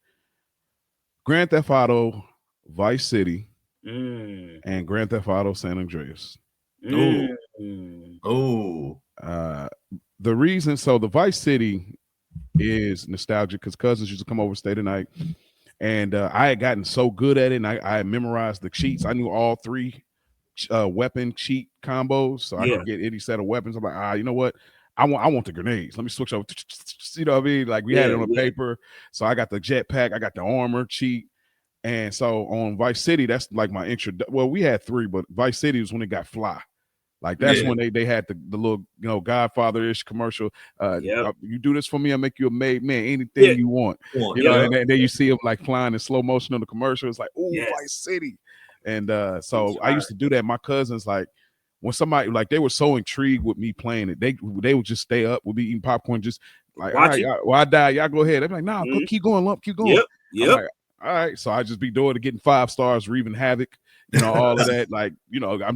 Grand Theft Auto Vice City and Grand Theft Auto San Andreas. The reason, so the Vice City is nostalgic because cousins used to come over, stay the night, and I had gotten so good at it, and I had memorized the cheats. I knew all 3 weapon cheat combos, so I could get any set of weapons. I'm like, you know what? I want the grenades. Let me switch over. You know what I mean? Like we had it on paper. So I got the jetpack. I got the armor cheat. And so on Vice City, that's like my intro. Well, we had 3, but Vice City was when it got fly. Like that's when they had the little, Godfather-ish commercial. You do this for me, I'll make you a made man. Anything you want. And then you see them like flying in slow motion on the commercial. It's like, Vice City. And so I used to do that. My cousins, like, when somebody, like, they were so intrigued with me playing it, they would just stay up, would be eating popcorn, just like, all right, I die, y'all go ahead. They're like, nah, keep going, Lump, keep going. Yep. Like, all right, so I just be doing it, getting 5 stars, reaving havoc, all of that. Like,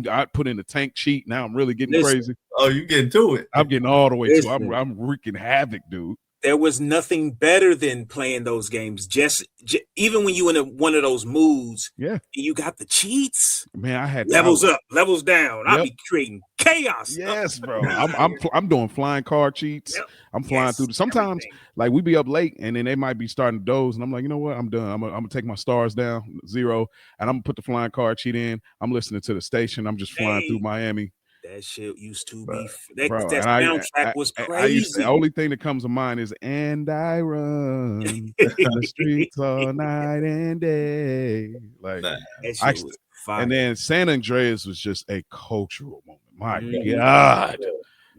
I put in the tank cheat. Now I'm really getting crazy. Oh, you getting to it? I'm getting all the way to it. I'm wreaking havoc, dude. There was nothing better than playing those games. Just even when you in one of those moods, and you got the cheats. Man, I had levels up, levels down. I'll be creating chaos. Yes, bro. I'm doing flying car cheats. Yep. I'm flying through. Sometimes, like, we be up late, and then they might be starting to doze, and I'm like, you know what? I'm done. I'm gonna take my stars down 0, and I'm gonna put the flying car cheat in. I'm listening to the station. I'm just flying through Miami. That shit used to be that soundtrack was crazy. The only thing that comes to mind is "And I Run the Streets All Night and Day." Like that shit was fire. And then San Andreas was just a cultural moment. My God.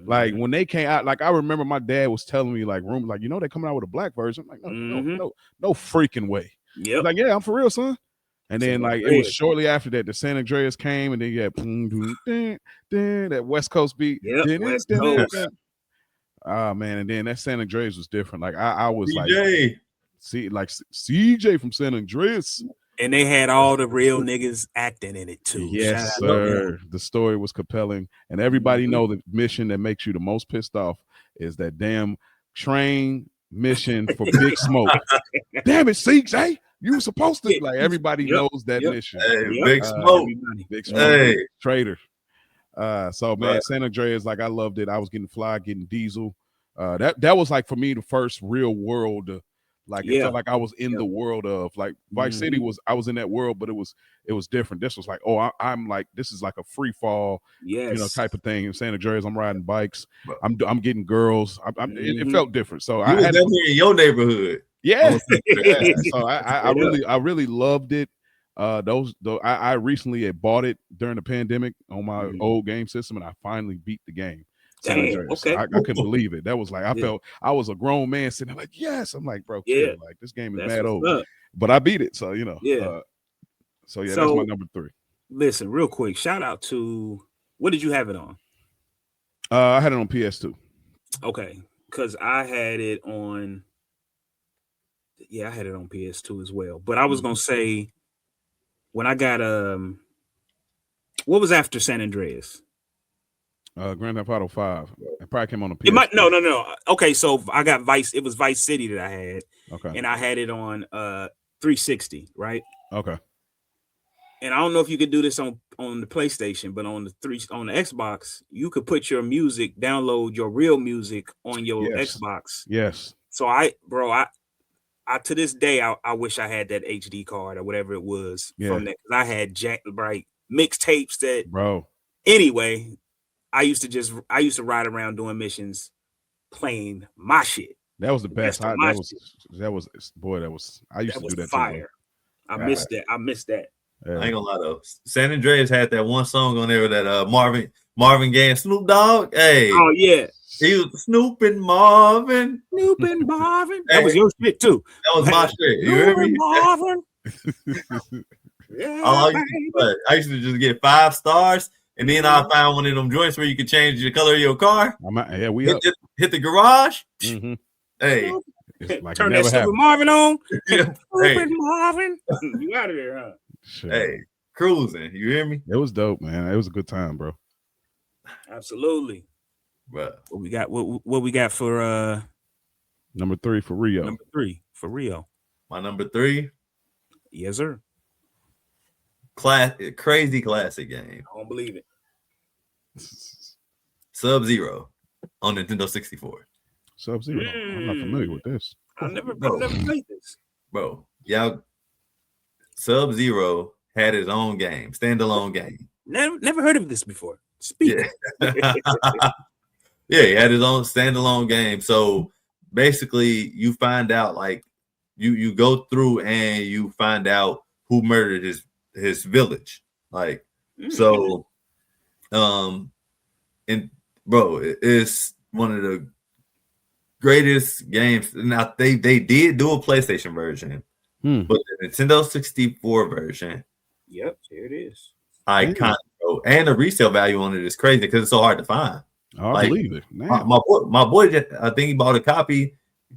Like when they came out, like I remember my dad was telling me, like, they're coming out with a black version. I'm like, no freaking way. Yep. Like, yeah, I'm for real, son. And then, like, it was shortly after that, the San Andreas came, and then you had that West Coast beat. Yep, West Coast. Oh, man, and then that San Andreas was different. Like, I was CJ. CJ from San Andreas. And they had all the real niggas acting in it, too. Yes, sir. The story was compelling. And everybody know the mission that makes you the most pissed off is that damn train mission for Big Smoke. Damn it, CJ. You were supposed to, like, everybody knows that mission. Hey, Big Smoke. Big Smoke. Hey. Traitor. So man, San Andreas, like I loved it. I was getting fly, getting diesel. That was like for me the first real world. Like it felt like I was in the world of like Vice City was. I was in that world, but it was different. This was like, I'm like, this is like a free fall, type of thing. In San Andreas, I'm riding bikes. I'm getting girls. It felt different. So I was definitely in your neighborhood. Yeah. So I really loved it. I recently had bought it during the pandemic on my old game system, and I finally beat the game. Damn, okay. I couldn't believe it. That was like I felt I was a grown man sitting there like, yes. I'm like, bro, chill. Like this game is mad old. But I beat it. So that's my number 3. Listen, real quick, shout out to what did you have it on? I had it on PS2. Okay, because I had it on. Yeah, I had it on PS2 as well. But I was gonna say when I got what was after San Andreas? Grand Theft Auto 5. It probably came on the PS2. It might no. Okay, so I got Vice. It was Vice City that I had. Okay. And I had it on 360, right? Okay. And I don't know if you could do this on the PlayStation, but on the Xbox, you could put your music, download your real music on your Xbox. Yes. So I to this day I wish I had that HD card or whatever it was from that, because I had mixtapes that. Bro. Anyway, I used to ride around doing missions, playing my shit. That was the best. I used to do that fire. Too, I missed that. Yeah. I ain't gonna lie though. San Andreas had that one song on there that Marvin Gaye and Snoop Dogg. Hey. Oh yeah. He was Snooping Marvin. That was your shit too. That was my shit. You heard me? Marvin. I used to just get 5 stars. And then I found one of them joints where you could change the color of your car. Hit the garage. Mm-hmm. Hey, like turn that Stupid Marvin on. Stupid Marvin. You out of there, huh? Sure. Hey, cruising. You hear me? It was dope, man. It was a good time, bro. Absolutely. Bro. What we got for number 3 for Rio? Number 3 for Rio. My number 3. Yes, sir. Crazy classic game. I don't believe it. Sub-Zero on Nintendo 64. Sub-Zero. I'm not familiar with this. I've never played this. Bro, y'all, Sub-Zero had his own game, standalone game. Never heard of this before. Speak. Yeah. Yeah, he had his own standalone game. So basically, you find out, like, you go through and you find out who murdered his village. Like, so and bro, it's one of the greatest games. Now they did do a PlayStation version, but the Nintendo 64 version, yep, here it is. Iconic, bro. And the resale value on it is crazy because it's so hard to find. I believe it. My boy, I think he bought a copy,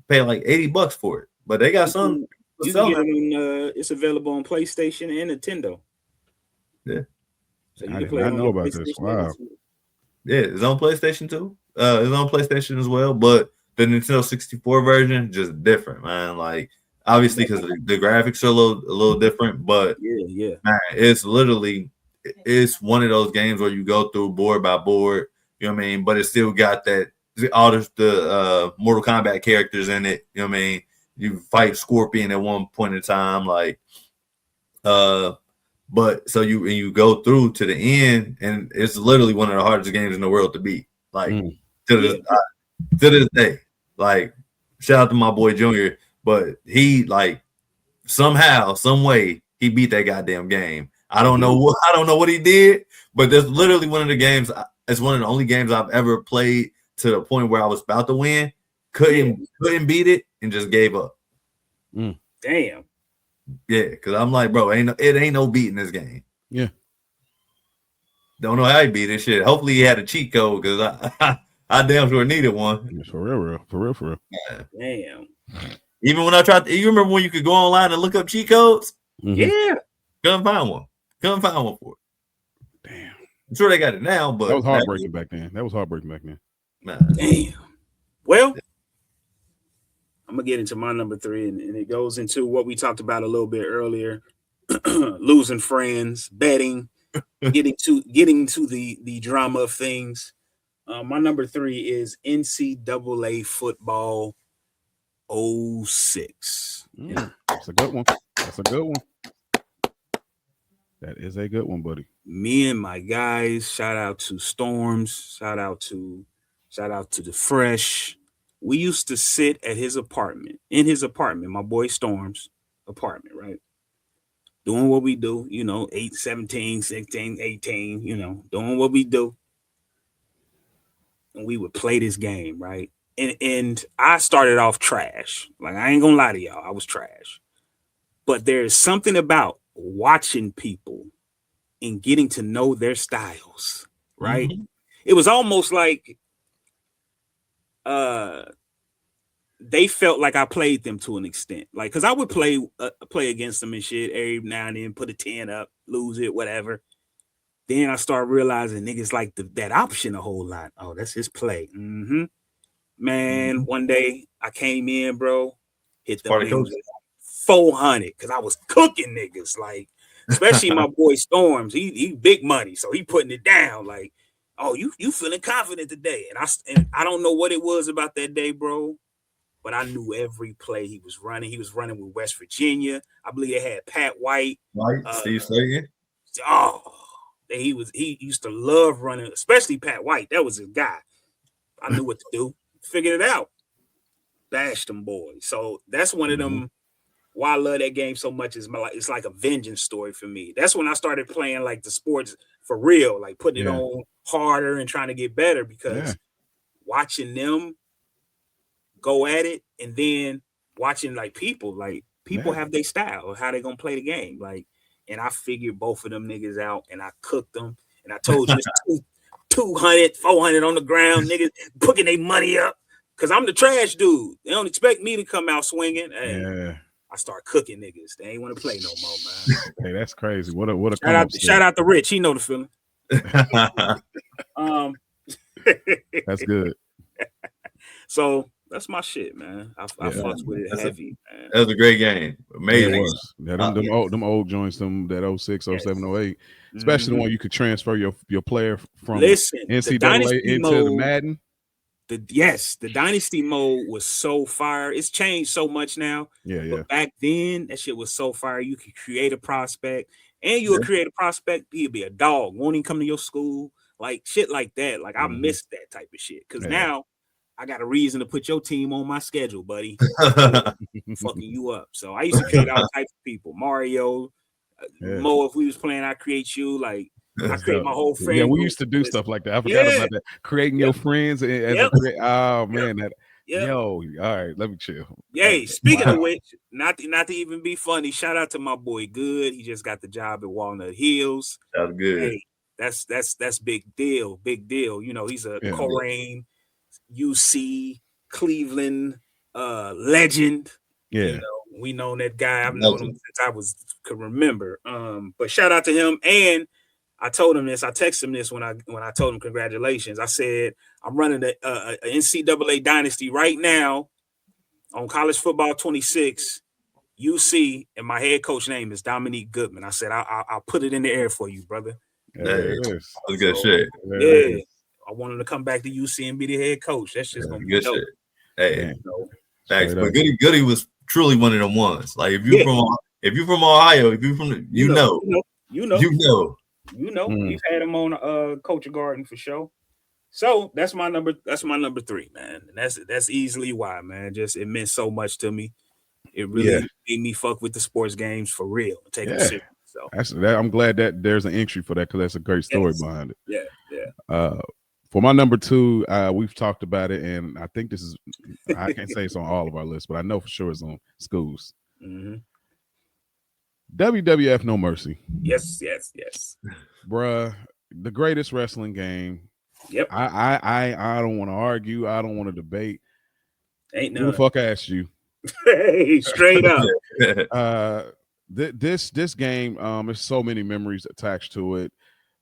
paid like $80 for it. But they got some. You can get it it's available on PlayStation and Nintendo. Yeah. So you can play. I know about this. Wow. Yeah, it's on PlayStation too. It's on PlayStation as well, but the Nintendo 64 version just different, man. Like obviously because the graphics are a little different, but yeah, man, it's one of those games where you go through board by board. You know what I mean? But it still got all the Mortal Kombat characters in it. You know what I mean? You fight Scorpion at one point in time, like, but so you go through to the end, and it's literally one of the hardest games in the world to beat. Like to this day, like shout out to my boy Junior, but he like somehow, some way he beat that goddamn game. I don't know what he did, but that's literally one of the games. It's one of the only games I've ever played to the point where I was about to win, couldn't beat it, and just gave up. Damn. Yeah, because I'm like, bro, it ain't no beating this game. Yeah. Don't know how he beat this shit. Hopefully he had a cheat code because I damn sure needed one. For real. Yeah. Damn. Even when I tried you remember when you could go online and look up cheat codes? Yeah. Couldn't find one for it. Damn. I'm sure they got it now, but that was heartbreaking back then. Damn. Well, I'm gonna get into my number 3, and it goes into what we talked about a little bit earlier: losing friends, betting, getting to the drama of things. My number 3 is NCAA football 06. That's a good one. That's a good one. That is a good one, buddy. Me and my guys, shout out to Storms, shout out to the Fresh. We used to sit at his apartment, my boy Storms' apartment, right? Doing what we do, 8, 17, 16, 18, doing what we do. And we would play this game, right? And I started off trash. Like, I ain't gonna lie to y'all, I was trash. But there's something about watching people and getting to know their styles, right? Mm-hmm. It was almost like they felt like I played them to an extent. Like, because I would play against them and shit every now and then, put a 10 up, lose it, whatever. Then I start realizing niggas like that option a whole lot. Oh, that's his play. Mm-hmm. Man, one day I came in, bro, hit the 400 because I was cooking niggas. Like, especially my boy Storms. He big money, so he putting it down. Like, oh, you feeling confident today? And I don't know what it was about that day, bro, but I knew every play he was running. He was running with West Virginia. I believe they had Pat White. Steve Sega. Oh, he used to love running, especially Pat White. That was his guy. I knew what to do. Figured it out. Bashed them boys. So that's one of them. Why I love that game so much is it's like a vengeance story for me. That's when I started playing like the sports for real, like putting it on harder and trying to get better, because watching them go at it, and then watching like people have their style of how they gonna play the game. Like, and I figured both of them niggas out, and I cooked them. And I told you it's 200, 400 on the ground, niggas putting their money up, because I'm the trash dude. They don't expect me to come out swinging. Hey, I start cooking niggas. They ain't want to play no more, man. Hey, that's crazy. What a shout out to Rich. He know the feeling. That's good. So that's my shit, man. I fucks with it heavy, man. That was a great game. Amazing. Them old joints, that 06, 07, 08, especially the one you could transfer your player from NCAA into the Madden. The dynasty mode was so fire. It's changed so much now. But back then, that shit was so fire. You could create a prospect, and you would create a prospect. He'd be a dog, won't even come to your school, like shit like that. Like, I missed that type of shit, because now I got a reason to put your team on my schedule, buddy. Fucking you up. So I used to create all types of people. Mario, Mo, if we was playing, I create you. Like, I create my whole friend. Yeah, we used to do stuff like that. I forgot about that. Creating your friends. Oh man, yo, all right, let me chill. Yay. Speaking of which, not to even be funny, shout out to my boy Good. He just got the job at Walnut Hills. That's good. Hey, that's big deal. Big deal. He's a Corrane, UC, Cleveland legend. Yeah. We know that guy. I've known him since I could remember. But shout out to him. And I told him this. I texted him this when I told him congratulations. I said, I'm running a NCAA dynasty right now on College Football 26, UC, and my head coach name is Dominique Goodman. I said, I'll put it in the air for you, brother. That's good shit. Yeah. I want him to come back to UC and be the head coach. That's just gonna be good dope. shit. Hey, thanks. But Goody was truly one of them ones. Like, if you're from Ohio, if you're from you know. We've had him on Culture Garden for sure. So that's my number 3, man. And that's easily why, man. Just, it meant so much to me. It really made me fuck with the sports games for real. Take them serious. So I'm glad that there's an entry for that, because that's a great story behind it. Yeah. For my number 2, we've talked about it, and I think I can't say it's on all of our lists, but I know for sure it's on Schools. Mm-hmm. WWF No Mercy. Yes. Bruh, the greatest wrestling game. Yep. I don't want to argue. I don't want to debate. Ain't Who the fuck asked you? Hey, straight up. This game, there's so many memories attached to it.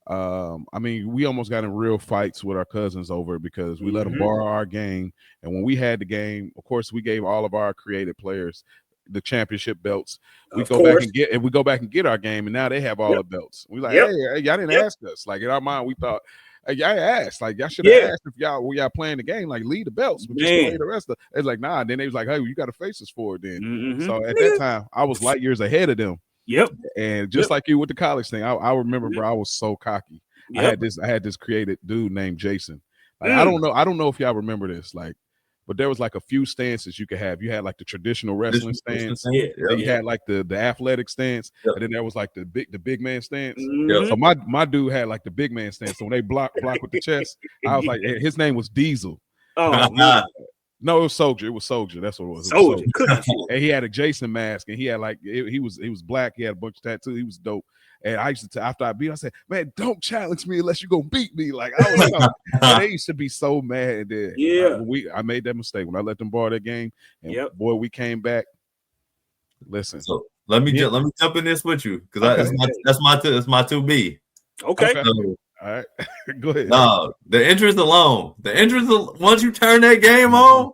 I mean, we almost got in real fights with our cousins over it, because we let them borrow our game. And when we had the game, of course, we gave all of our creative players the championship belts. We Of go course. back and get our game, and now they have all the belts. We like, Yep. hey, y'all didn't ask us. Like in our mind, we thought, hey, y'all asked. Like y'all should have Yeah. asked if y'all playing the game. Like lead the belts, but just Man. play the rest of. It's like nah. Then they was like, hey, you got to face us for it. Then Mhm. so at that time, I was light years ahead of them. Yep. And just like you with the college thing, I remember, bro, I was so cocky. Yep. I had this created dude named Jason. Like I don't know if y'all remember this, like, but there was like a few stances you could have. You had like the traditional wrestling stance. Yeah. Then you had like the athletic stance, Yep. and then there was like the big man stance. Mhm. So my dude had like the big man stance. So when they block with the chest, I was like, his name was Diesel. Oh man. No, it was Soldier. It was Soldier. That's what it was. Soldier. Cookie. And he had a Jason mask, and he had like he was black. He had a bunch of tattoos. He was dope. And I used to after I beat, I said, "Man, don't challenge me unless you're gonna beat me." Like I was, and they used to be so mad. And then I made that mistake when I let them borrow that game. And boy, we came back. Listen, so let me jump in this with you because that's my 2B. Okay. So, all right, go ahead. No, the entrance alone, once you turn that game on,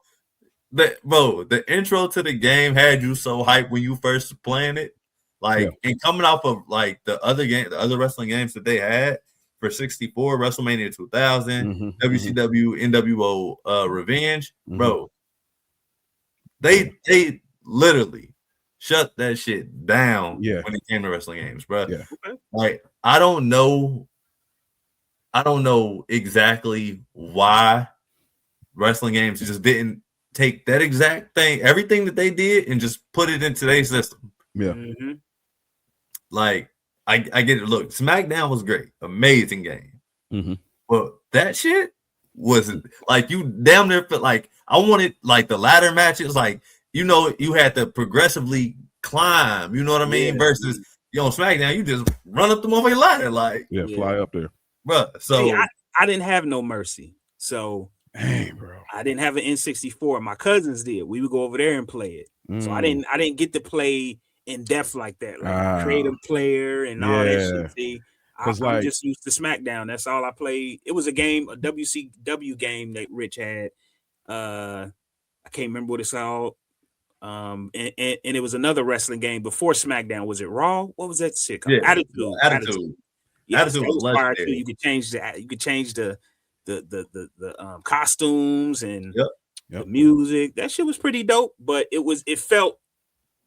the intro to the game had you so hyped when you first playing it. Like, and coming off of like the other wrestling games that they had for 64, WrestleMania 2000, WCW, NWO Revenge, bro, they literally shut that shit down when it came to wrestling games, bro. Yeah. Like, I don't know exactly why wrestling games just didn't take that exact thing, everything that they did, and just put it in today's system. Yeah. Mm-hmm. Like, I get it. Look, SmackDown was great, amazing game. But that shit wasn't like you damn near felt like I wanted like the ladder matches, like you had to progressively climb, you know what I mean? Versus on SmackDown, you just run up the motherfucking ladder, like fly up there, bro. So see, I didn't have no mercy, so dang, bro, I didn't have an N64. My cousins did. We would go over there and play it. So I didn't get to play in depth like that, like creative player and all that shit. See, I'm just used to SmackDown. That's all I played. It was a game, a WCW game that Rich had. I can't remember what it's called. And it was another wrestling game before SmackDown. Was it Raw? What was that shit called? Attitude. Yes, Attitude was was fire too. You could change the costumes and the music. That shit was pretty dope, but it felt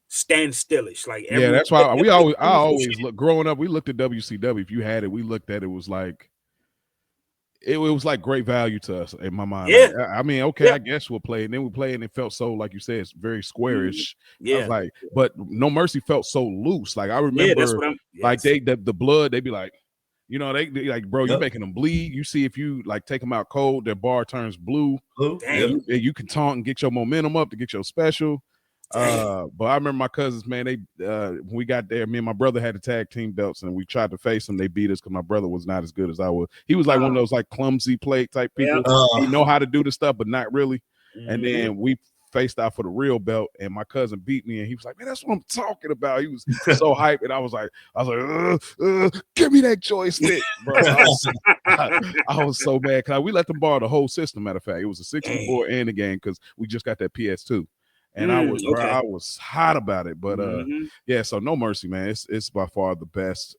standstillish. Like that's why I always look growing up. We looked at WCW. If you had it, we looked at it was like it was like great value to us in my mind. Yeah. Like, I mean, okay, I guess we'll play. And then we played and it felt so, like you said, it's very squarish. Yeah. I was like, but No Mercy felt so loose. Like I remember that's what like the blood, they'd be like, they like, bro, you're making them bleed. You see, if you like take them out cold, their bar turns blue. And you can taunt and get your momentum up to get your special. But I remember my cousins, man, they when we got there, me and my brother had the tag team belts and we tried to face them. They beat us because my brother was not as good as I was. He was like one of those like clumsy plate type people. He know how to do the stuff, but not really. And then we faced out for the real belt, and my cousin beat me, and he was like, "Man, that's what I'm talking about." He was so hyped, and I was like, "Give me that joystick, bro." I was so mad because we let them borrow the whole system. Matter of fact, it was a 64 and the game because we just got that PS2. And I was hot about it, but so No Mercy, man, it's by far the best.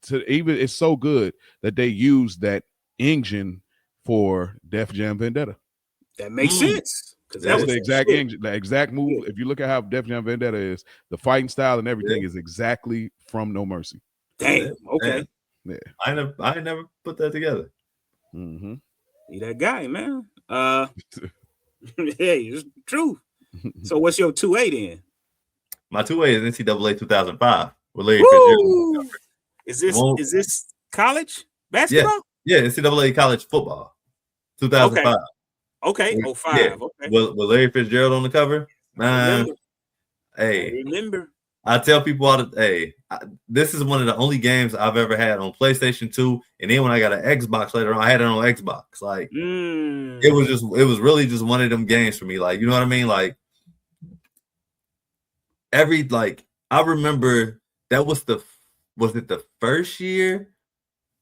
It's so good that they use that engine for Def Jam Vendetta. That makes sense because that was the exact engine, the exact move. If you look at how Def Jam Vendetta is, the fighting style and everything is exactly from No Mercy. Damn. Okay. Yeah. I never put that together. You that guy, man. Hey, it's true. So what's your 2A then? My 2A is NCAA 2005 with Larry Fitzgerald. Is this college basketball? Yeah, NCAA college football 2005. Okay. 05. Yeah. Okay. With Larry Fitzgerald on the cover. Man, I remember. I tell people this is one of the only games I've ever had on PlayStation 2, and then when I got an Xbox later on, I had it on Xbox. Like it was really just one of them games for me. Like, you know what I mean? Like I remember that was it the first year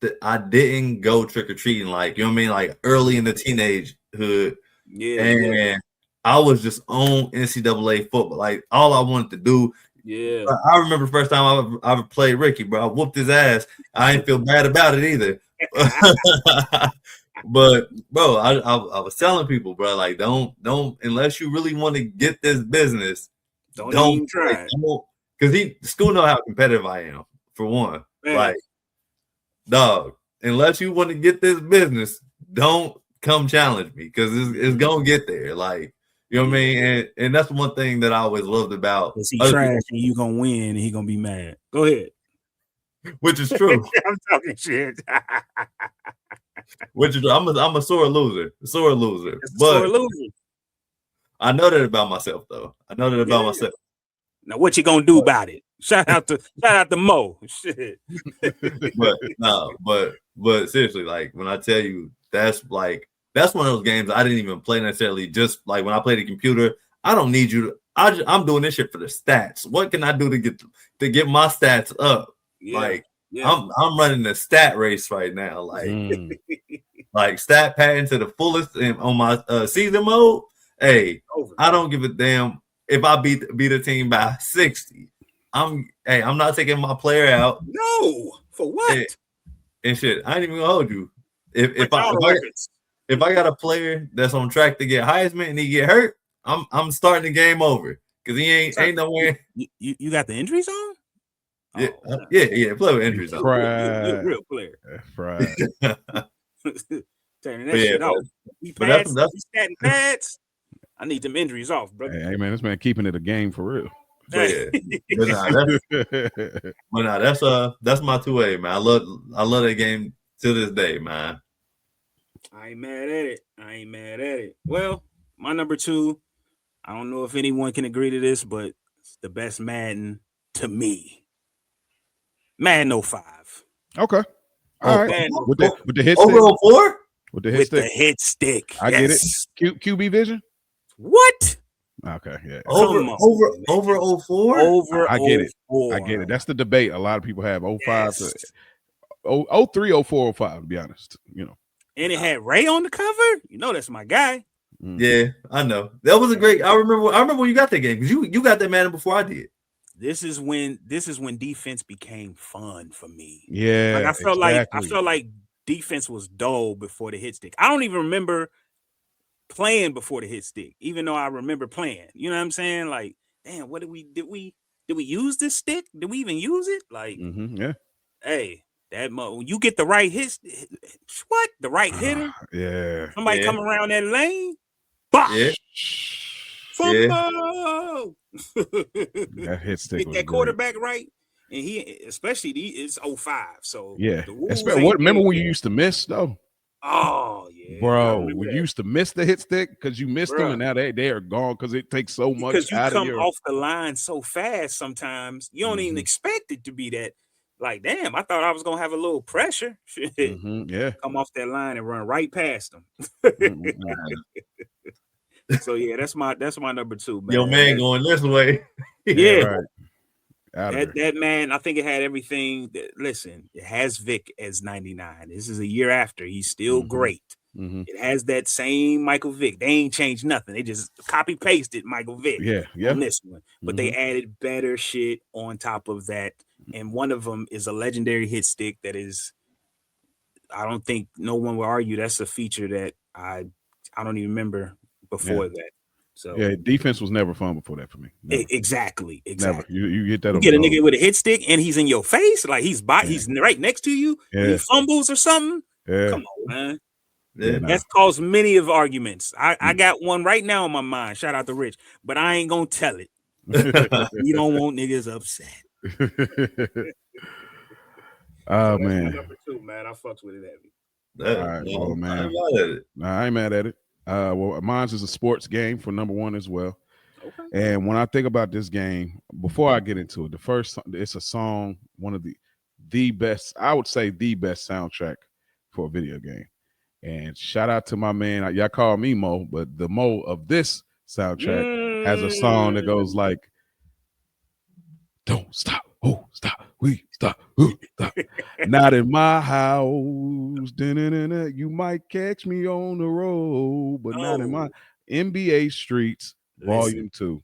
that I didn't go trick or treating, like, you know what I mean? Like early in the teenagehood. Yeah. I was just on NCAA football. Like all I wanted to do. Yeah. I remember the first time I ever played Ricky, bro. I whooped his ass. I didn't feel bad about it either. But bro, I was telling people, bro, like don't unless you really want to get this business, don't even try. Because school know how competitive I am, for one. Man. Like, dog, unless you want to get this business, don't come challenge me because it's gonna get there. Like, you know what I mean? And that's one thing that I always loved about. Is he trash and you gonna win and he gonna be mad? Go ahead. Which is true. I'm talking shit. Which is I'm a sore loser. Sore loser. But I know that about myself though. I know that about myself. Now what you gonna do about it? Shout out to Mo. Shit. but seriously, like when I tell you that's one of those games I didn't even play necessarily. Just like when I play the computer, I don't need you to. I'm doing this shit for the stats. What can I do to get my stats up? Yeah. I'm running the stat race right now. Like like stat padding to the fullest on my season mode. Hey, I don't give a damn if I beat a team by 60. I'm not taking my player out. No, for what? And shit, I ain't even gonna hold you. If I got a player that's on track to get Heisman and he get hurt, I'm starting the game over because he ain't nowhere. You got the injuries on? Yeah, yeah. Play with injuries on. You're a real player. Right. Turning that shit off. That's statting pads. I need them injuries off, brother. Hey man, this man keeping it a game for real. But that's my 2A, man. I love that game to this day, man. I ain't mad at it. Well, my number 2, I don't know if anyone can agree to this, but it's the best Madden to me. Madden 05. Okay. All right. With the hit stick. Over 04? With the hit stick. I get it. QB vision? What? Okay, yeah. Over 04? I get it. That's the debate a lot of people have. 05 to 03, 04, 05, to be honest. You know. And it had Ray on the cover. You know that's my guy. Yeah, I know. That was a great. I remember when you got that game because you got that Madden before I did. This is when defense became fun for me. Yeah, like I felt like defense was dull before the hit stick. I don't even remember playing before the hit stick, even though I remember playing. You know what I'm saying? Like, damn, what did we use this stick? Did we even use it? Like, yeah. Hey, when you get the right hit, what the right hitter? Yeah. Somebody come around that lane. Bah! Yeah. Football. That hit stick. Get that quarterback right, and it's 05. So yeah. Remember when you used to miss though? Oh yeah, bro. We used to miss the hit stick because you missed them, and now they are gone because it takes so much. Because you come off the line so fast, sometimes you don't even expect it to be that. Like, damn, I thought I was gonna have a little pressure. Yeah, come off that line and run right past them. So yeah, that's my number 2, man. Your man going this way. Yeah, right. That man, I think it had everything. Listen, it has Vic as 99. This is a year after. He's still great. It has that same Michael Vick. They ain't changed nothing. They just copy pasted Michael Vick. On this one, but they added better shit on top of that. And one of them is a legendary hit stick that is. I don't think no one will argue that's a feature that I don't even remember before that. So yeah, defense was never fun before that for me. Exactly. Never. You get that. You get a nigga with a hit stick and he's in your face, like he's right next to you. Yeah. He fumbles or something. Yeah. Come on, man. Yeah, that's caused many of arguments. I got one right now in my mind. Shout out to Rich, but I ain't gonna tell it. You don't want niggas upset. Oh man, number 2, man. I fucks with it heavy. All right, well, man. I ain't mad at it. Well, mine's is a sports game for number 1 as well. Okay. And when I think about this game, before I get into it, it's a song, one of the best, I would say the best soundtrack for a video game. And shout out to my man, y'all call me Mo, but the Mo of this soundtrack has a song that goes like, don't stop, oh, stop, we stop, oh, stop. Not in my house, you might catch me on the road, but not in my, NBA Streets Volume 2.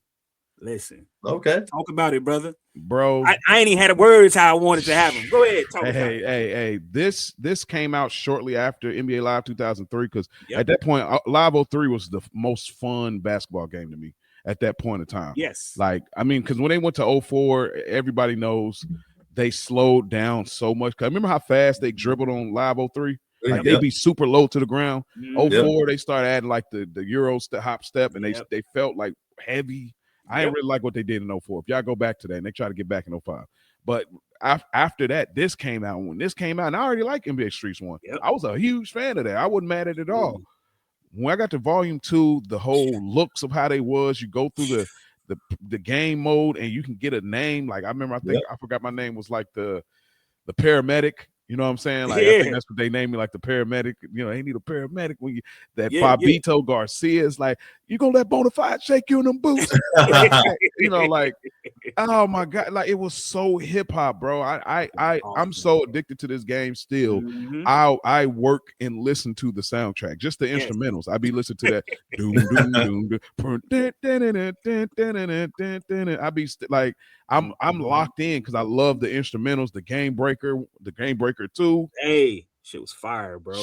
Listen. Okay. Talk about it, brother. Bro. I ain't even had the words how I wanted to have them. Go ahead. Talk about it. Hey. This came out shortly after NBA Live 2003 because at that point, Live 03 was the most fun basketball game to me at that point in time. Yes. Like, I mean, because when they went to 04, everybody knows they slowed down so much. Cause remember how fast they dribbled on Live 03? Like they'd be super low to the ground. 04, they started adding like the Euro hop step, and they felt like heavy. I didn't really like what they did in 04. If y'all go back to that, and they try to get back in 05. But after that, this came out. When this came out, and I already like NBA Streets 1. I was a huge fan of that. I wasn't mad at it at all. When I got to Volume 2, the whole looks of how they was, you go through the game mode, and you can get a name. Like I remember, I forgot my name was like the paramedic. You know what I'm saying? Like I think that's what they named me, like the paramedic. You know, they need a paramedic when you Fabito Garcia is like, you gonna let Bonafide shake you in them boots? You know, like, oh my God, like it was so hip hop, bro. I'm so addicted to this game still. I work and listen to the soundtrack, just the instrumentals. I be listening to that. I be like, I'm locked in because I love the instrumentals, the Game Breaker 2. Hey, shit was fire, bro.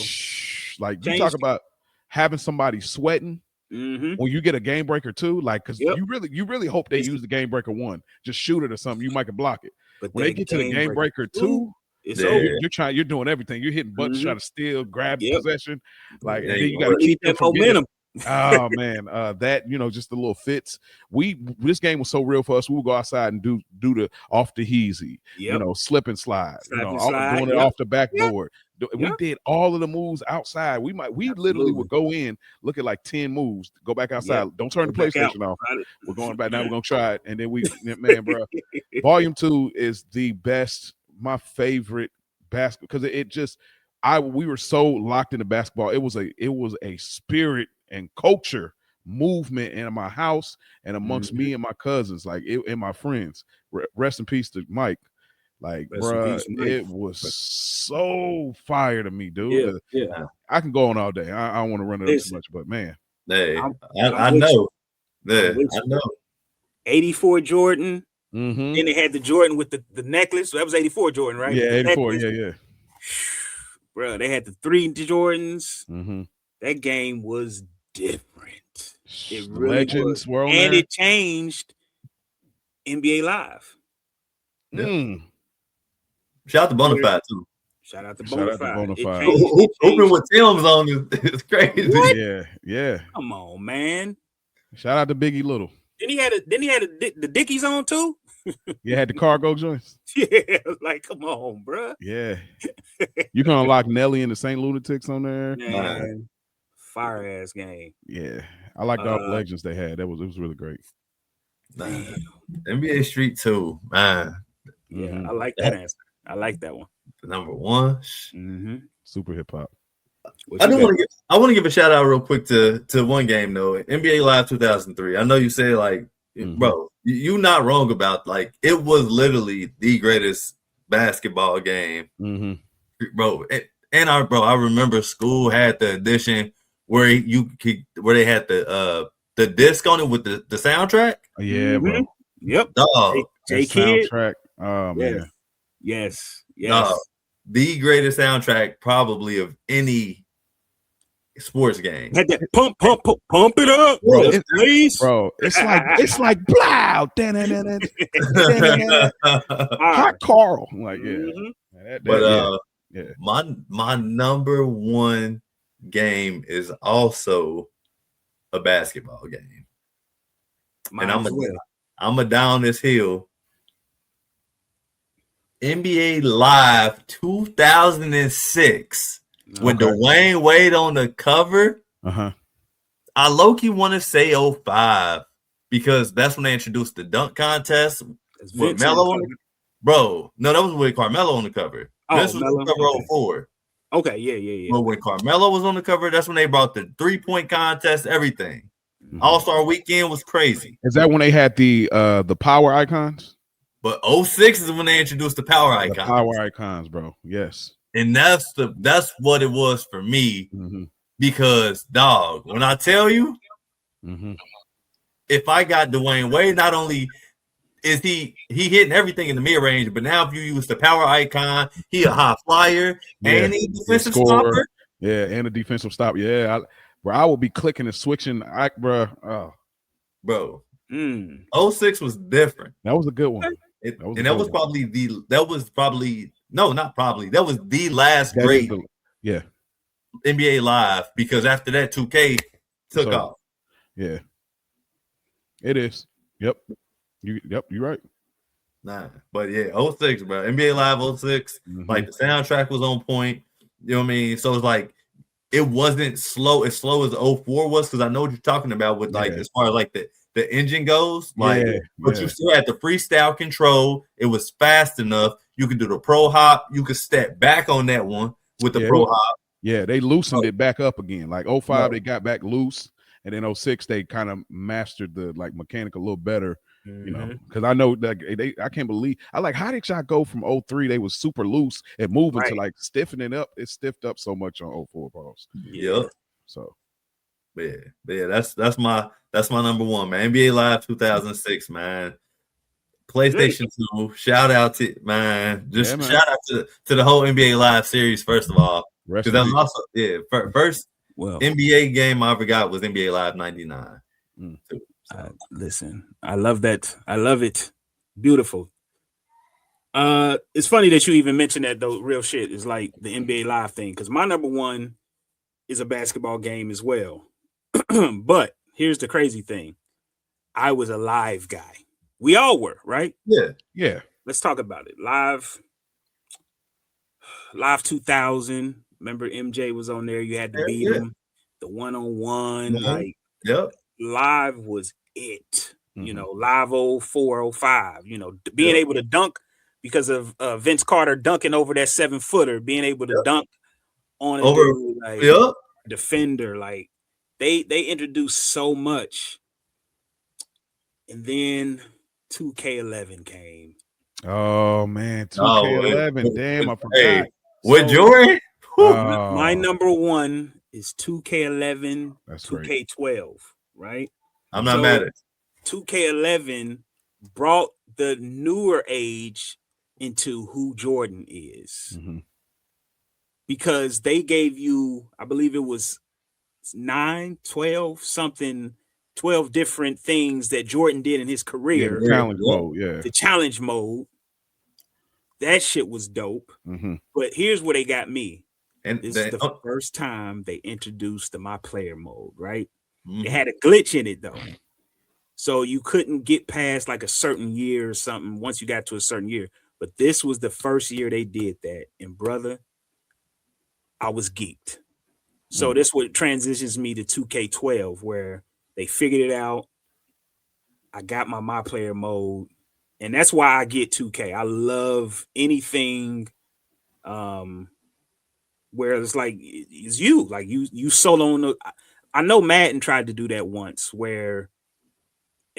Like you talk about having somebody sweating when you get a Game Breaker 2, like because you really hope they use the Game Breaker 1. Just shoot it or something, you might can block it. But when they get to the Game Breaker 2, you're doing everything. You're hitting buttons, trying to steal, grab possession. Like and then you gotta keep that momentum. Oh man, that just the little fits. This game was so real for us. We would go outside and do the off the heezy, slip and slide, doing it off the backboard. We did all of the moves outside. We literally would go in, look at like 10 moves, go back outside. Don't turn the PlayStation off. We're going back now. We're gonna try it, and then man, bro. Volume 2 is the best, my favorite basketball because we were so locked into basketball. It was a spirit and culture movement in my house and amongst me and my cousins, like and my friends. Rest in peace to Mike. Like, bro, it was so fire to me, dude. I can go on all day. I don't want to run it up too much, but man, hey, I know. I know. 84 Jordan. Then they had the Jordan with the necklace. So that was 84 Jordan, right? Yeah, 84. Yeah. Bro, they had the 3 Jordans. That game was different. It really Legends was. And it changed NBA Live. Shout out to Bonafide too. Shout out to Bonafide. Open with Tim's on is crazy. What? Yeah. Come on, man. Shout out to Biggie Little. Then he had the Dickies on too. Yeah, had the cargo joints. Yeah, like come on, bro. Yeah, you can unlock Nelly and the Saint Lunatics on there. Man. Fire ass game. Yeah, I liked all the legends they had. It was really great. NBA Street 2, man. Yeah, I like that answer. I like that one. Number 1. Super hip hop. I want to give a shout out real quick to one game though. NBA Live 2003. I know you say like, bro, you not wrong about like it was literally the greatest basketball game, bro. I remember school had the edition where they had the disc on it with the soundtrack. Yeah, bro. Yep. Soundtrack. Oh man. Yes. The greatest soundtrack probably of any sports game. Had that pump it up, bro. Please, bro. It's like blow. Hot Carl. Like my number 1 game is also a basketball game. And I'm a down this hill. NBA Live 2006 with Dwayne Wade on the cover. I low-key want to say 05 because that's when they introduced the dunk contest with Melo on the bro. No, that was with Carmelo on the cover. This was on the cover 04. Okay, yeah. But when Carmelo was on the cover, that's when they brought the 3-point contest, everything. All-Star Weekend was crazy. Is that when they had the power icons? But 06 is when they introduced the power icons. The power icons, bro. Yes. And that's what it was for me. Because, dog, when I tell you, If I got Dwayne Wade, not only is he hitting everything in the mid range, but now if you use the power icon, he a high flyer and he defensive stopper. Yeah, and a defensive stop. Yeah, I will be clicking and switching. Bro. 06 was different. That was a good one. That was the last great NBA Live, because after that 2K took off. Yeah. It is. Yep. You're right. Nah, but yeah, 06, bro. NBA Live 06. Like the soundtrack was on point. You know what I mean? So it's like it wasn't as slow as 04 was, because I know what you're talking about with like as far as like the engine goes. Like, but you still had the freestyle control. It was fast enough. You could do the pro hop. You could step back on that one with the pro hop. Yeah, they loosened it back up again. Like 05, they got back loose, and then 06, they kind of mastered the like mechanic a little better. You know, because I know that I can't believe how did y'all go from 03? They was super loose and moving to like stiffening up. It stiffed up so much on 04 balls. Yeah. So yeah, that's my number one, man. NBA Live 2006, man. PlayStation 2. Shout out to shout out to the whole NBA Live series, first of all. Because that was also first NBA game I ever got was NBA Live 99. Listen, I love that. I love it. Beautiful. It's funny that you even mentioned that, though. Real shit is like the NBA Live thing, because my number one is a basketball game as well. But here's the crazy thing. I was a live guy. We all were, right? Yeah. Let's talk about it. Live 2000. Remember MJ was on there. You had to beat him. The one-on-one. Like, Live was it. You know, Live 04, 05. You know, being able to dunk because of Vince Carter dunking over that 7-footer, being able to dunk on a dude, like defender. Like, they introduced so much. And then 2K11 came. Oh man, 2K11. Damn, I forgot. Hey, with Jordan? My number one is 2K11, That's 2K12, right? I'm not mad at it. 2K11 brought the newer age into who Jordan is. Because they gave you, I believe it was 12 different things that Jordan did in his career. Challenge mode, The challenge mode. That shit was dope. But here's where they got me. And this is the first time they introduced the My Player mode, right? It had a glitch in it, though. So you couldn't get past like a certain year or something once you got to a certain year. But this was the first year they did that. And brother, I was geeked. So this what transitions me to 2K12, where they figured it out. I got my Player mode. And that's why I get 2K. I love anything where it's like it's you. Like you solo on the, I know Madden tried to do that once where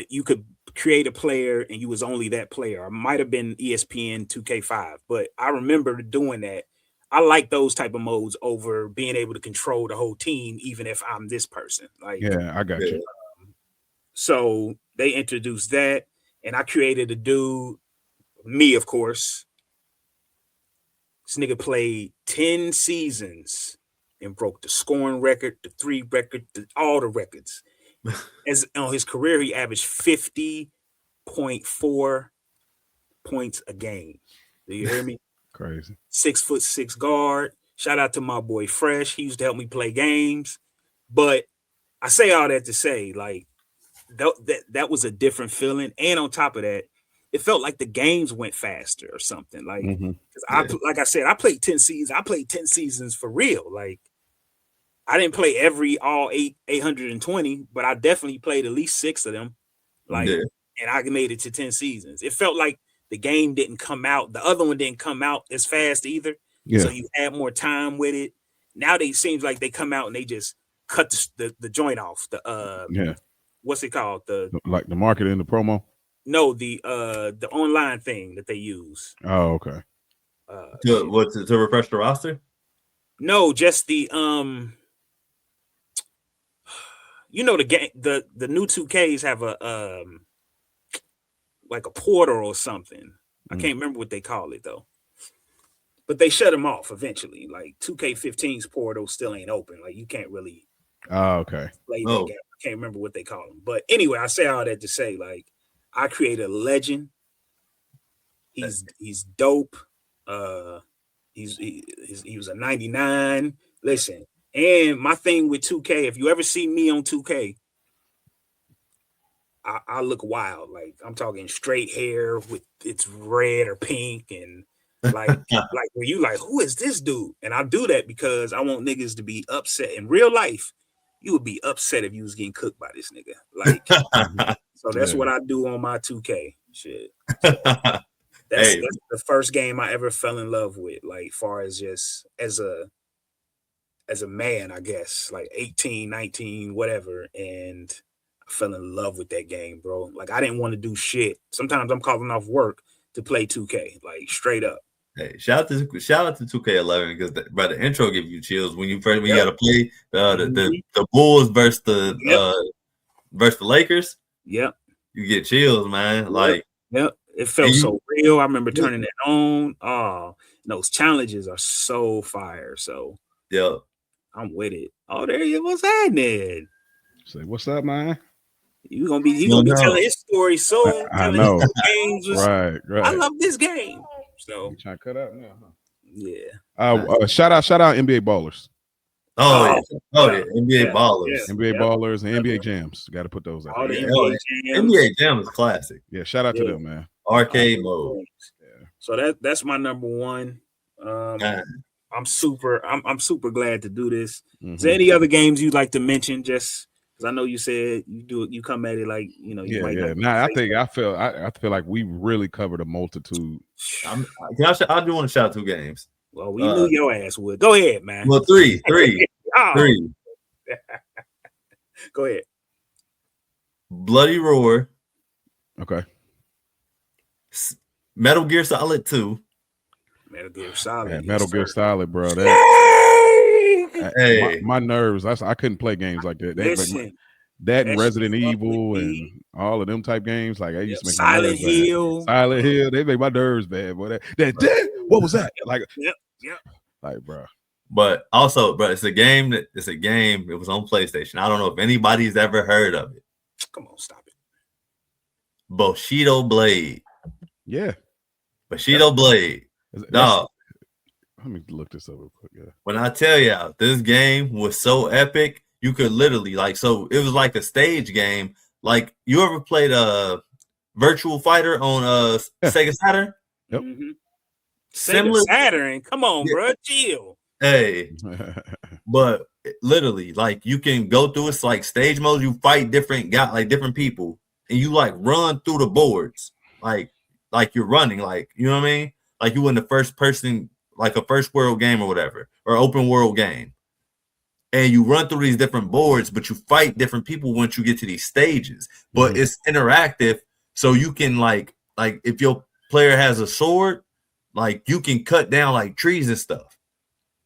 you could create a player and you was only that player. It might have been ESPN 2K5, but I remember doing that. I like those type of modes over being able to control the whole team, even if I'm this person. Like, I got you. So they introduced that, and I created a dude, me, of course. This nigga played 10 seasons and broke the scoring record, the 3 record, all the records. As on his career, he averaged 50.4 points a game. Do you hear me? Crazy. 6'6" guard. Shout out to my boy Fresh. He used to help me play games. But I say all that to say, like, that was a different feeling. And on top of that, it felt like the games went faster or something. Like, like I said, I played 10 seasons. I played 10 seasons for real. Like, I didn't play all 820, but I definitely played at least 6 of them. Like, and I made it to 10 seasons. It felt like the game didn't come out. The other one didn't come out as fast either. So you had more time with it. Now they seems like they come out and they just cut the joint off. The what's it called? Like the marketing, the promo. No, the online thing that they use. Oh, okay. To refresh the roster? No, just the you know the game, the new 2Ks have a like a portal or something. I can't remember what they call it though. But they shut them off eventually. Like 2K15's portal still ain't open. Like you can't really okay. play that game. I can't remember what they call them. But anyway, I say all that to say, like, I created a legend. He's dope. He was a 99. Listen, and my thing with 2K, if you ever see me on 2K, I look wild. Like I'm talking straight hair with it's red or pink and like where you like, who is this dude? And I do that because I want niggas to be upset. In real life, you would be upset if you was getting cooked by this nigga. Like, so that's what I do on my 2K shit. So that's the first game I ever fell in love with. Like, far as just as a man, I guess, like 18, 19, whatever, and I fell in love with that game, bro. Like, I didn't want to do shit. Sometimes I'm calling off work to play 2K, like straight up. Hey, shout out to 2K11 because the intro gives you chills when you got to play the Bulls versus the Lakers. Yep, you get chills, man. Like, it felt so real. I remember turning it on. Oh, those challenges are so fire. So I'm with it. Oh, there you was happening. Say what's up, man. He's gonna be telling his story soon. I know. Games Right. I love this game. So you trying to cut up now, huh? Yeah. Shout out NBA ballers. NBA ballers. NBA ballers and NBA jams. Got to put those out. All the NBA jams is classic. Yeah, shout out to them, man. Arcade mode. Yeah. So that's my number one. I'm super glad to do this. Is there any other games you'd like to mention? Just because I know you said you come at it like you might not. Nah, I feel like we really covered a multitude. I do want to shout out 2 games. Well, we knew your ass would. Go ahead, man. Well, 3. Oh. 3. Go ahead. Bloody Roar. Okay. Metal Gear Solid 2. Metal Gear Solid. Yeah, Metal Gear Solid, bro. My nerves. I couldn't play games like that. That and Resident Evil and all of them type games, like I used to make Silent Hill. Silent Hill, they make my nerves bad. Boy, what was that? Like, like, bro. But also, bro, it's a game. It was on PlayStation. I don't know if anybody's ever heard of it. Come on, stop it. Bushido Blade. Yeah. Bushido Blade. No. Let me look this up real quick. Yeah. When I tell you this game was so epic, you could literally it was like a stage game. Like, you ever played a Virtual Fighter on Sega Saturn? Yep. Mm-hmm. Similar Sega Saturn. Come on, bro. Chill. Hey. But literally, like, you can go through it's like stage modes. You fight different people, and you like run through the boards, like you're running, like, you know what I mean? Like you in the first person, like a first world game or whatever, or open world game. And you run through these different boards, but you fight different people once you get to these stages. But it's interactive, so you can like if your player has a sword, like you can cut down like trees and stuff.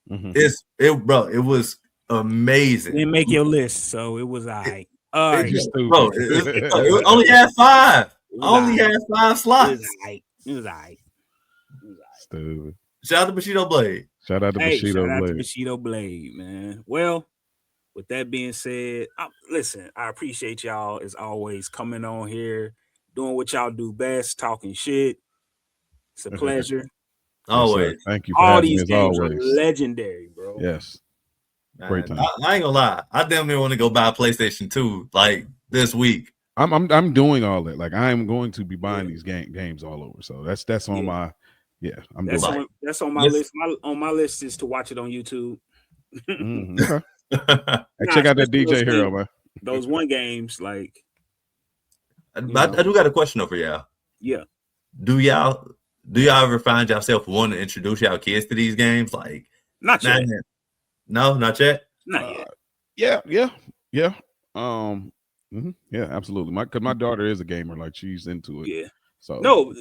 It was amazing. Didn't make your list, so it was all right. All right, bro. It only had 5. Had 5 slots. It was all right. Stupid. Shout out to Bushido Blade. Shout out to Bushido Blade, man. Well, with that being said, listen, I appreciate y'all as always coming on here, doing what y'all do best, talking shit. It's a pleasure. Always. Thank you for all having these me, games always. are legendary, bro. Yes. Great time. I ain't gonna lie. I damn near want to go buy a PlayStation 2 like this week. I'm doing all that. Like, I am going to be buying these games all over. So that's on my that's on my list. On my list is to watch it on YouTube. Okay. Hey, check out that DJ Hero, man. Those one games, like. I do got a question though for y'all. Yeah. Do y'all ever find yourself wanting to introduce y'all kids to these games? Like, not yet. No, not yet. Not yet. Yeah. Yeah, absolutely. Because my daughter is a gamer. Like, she's into it. Yeah. So no,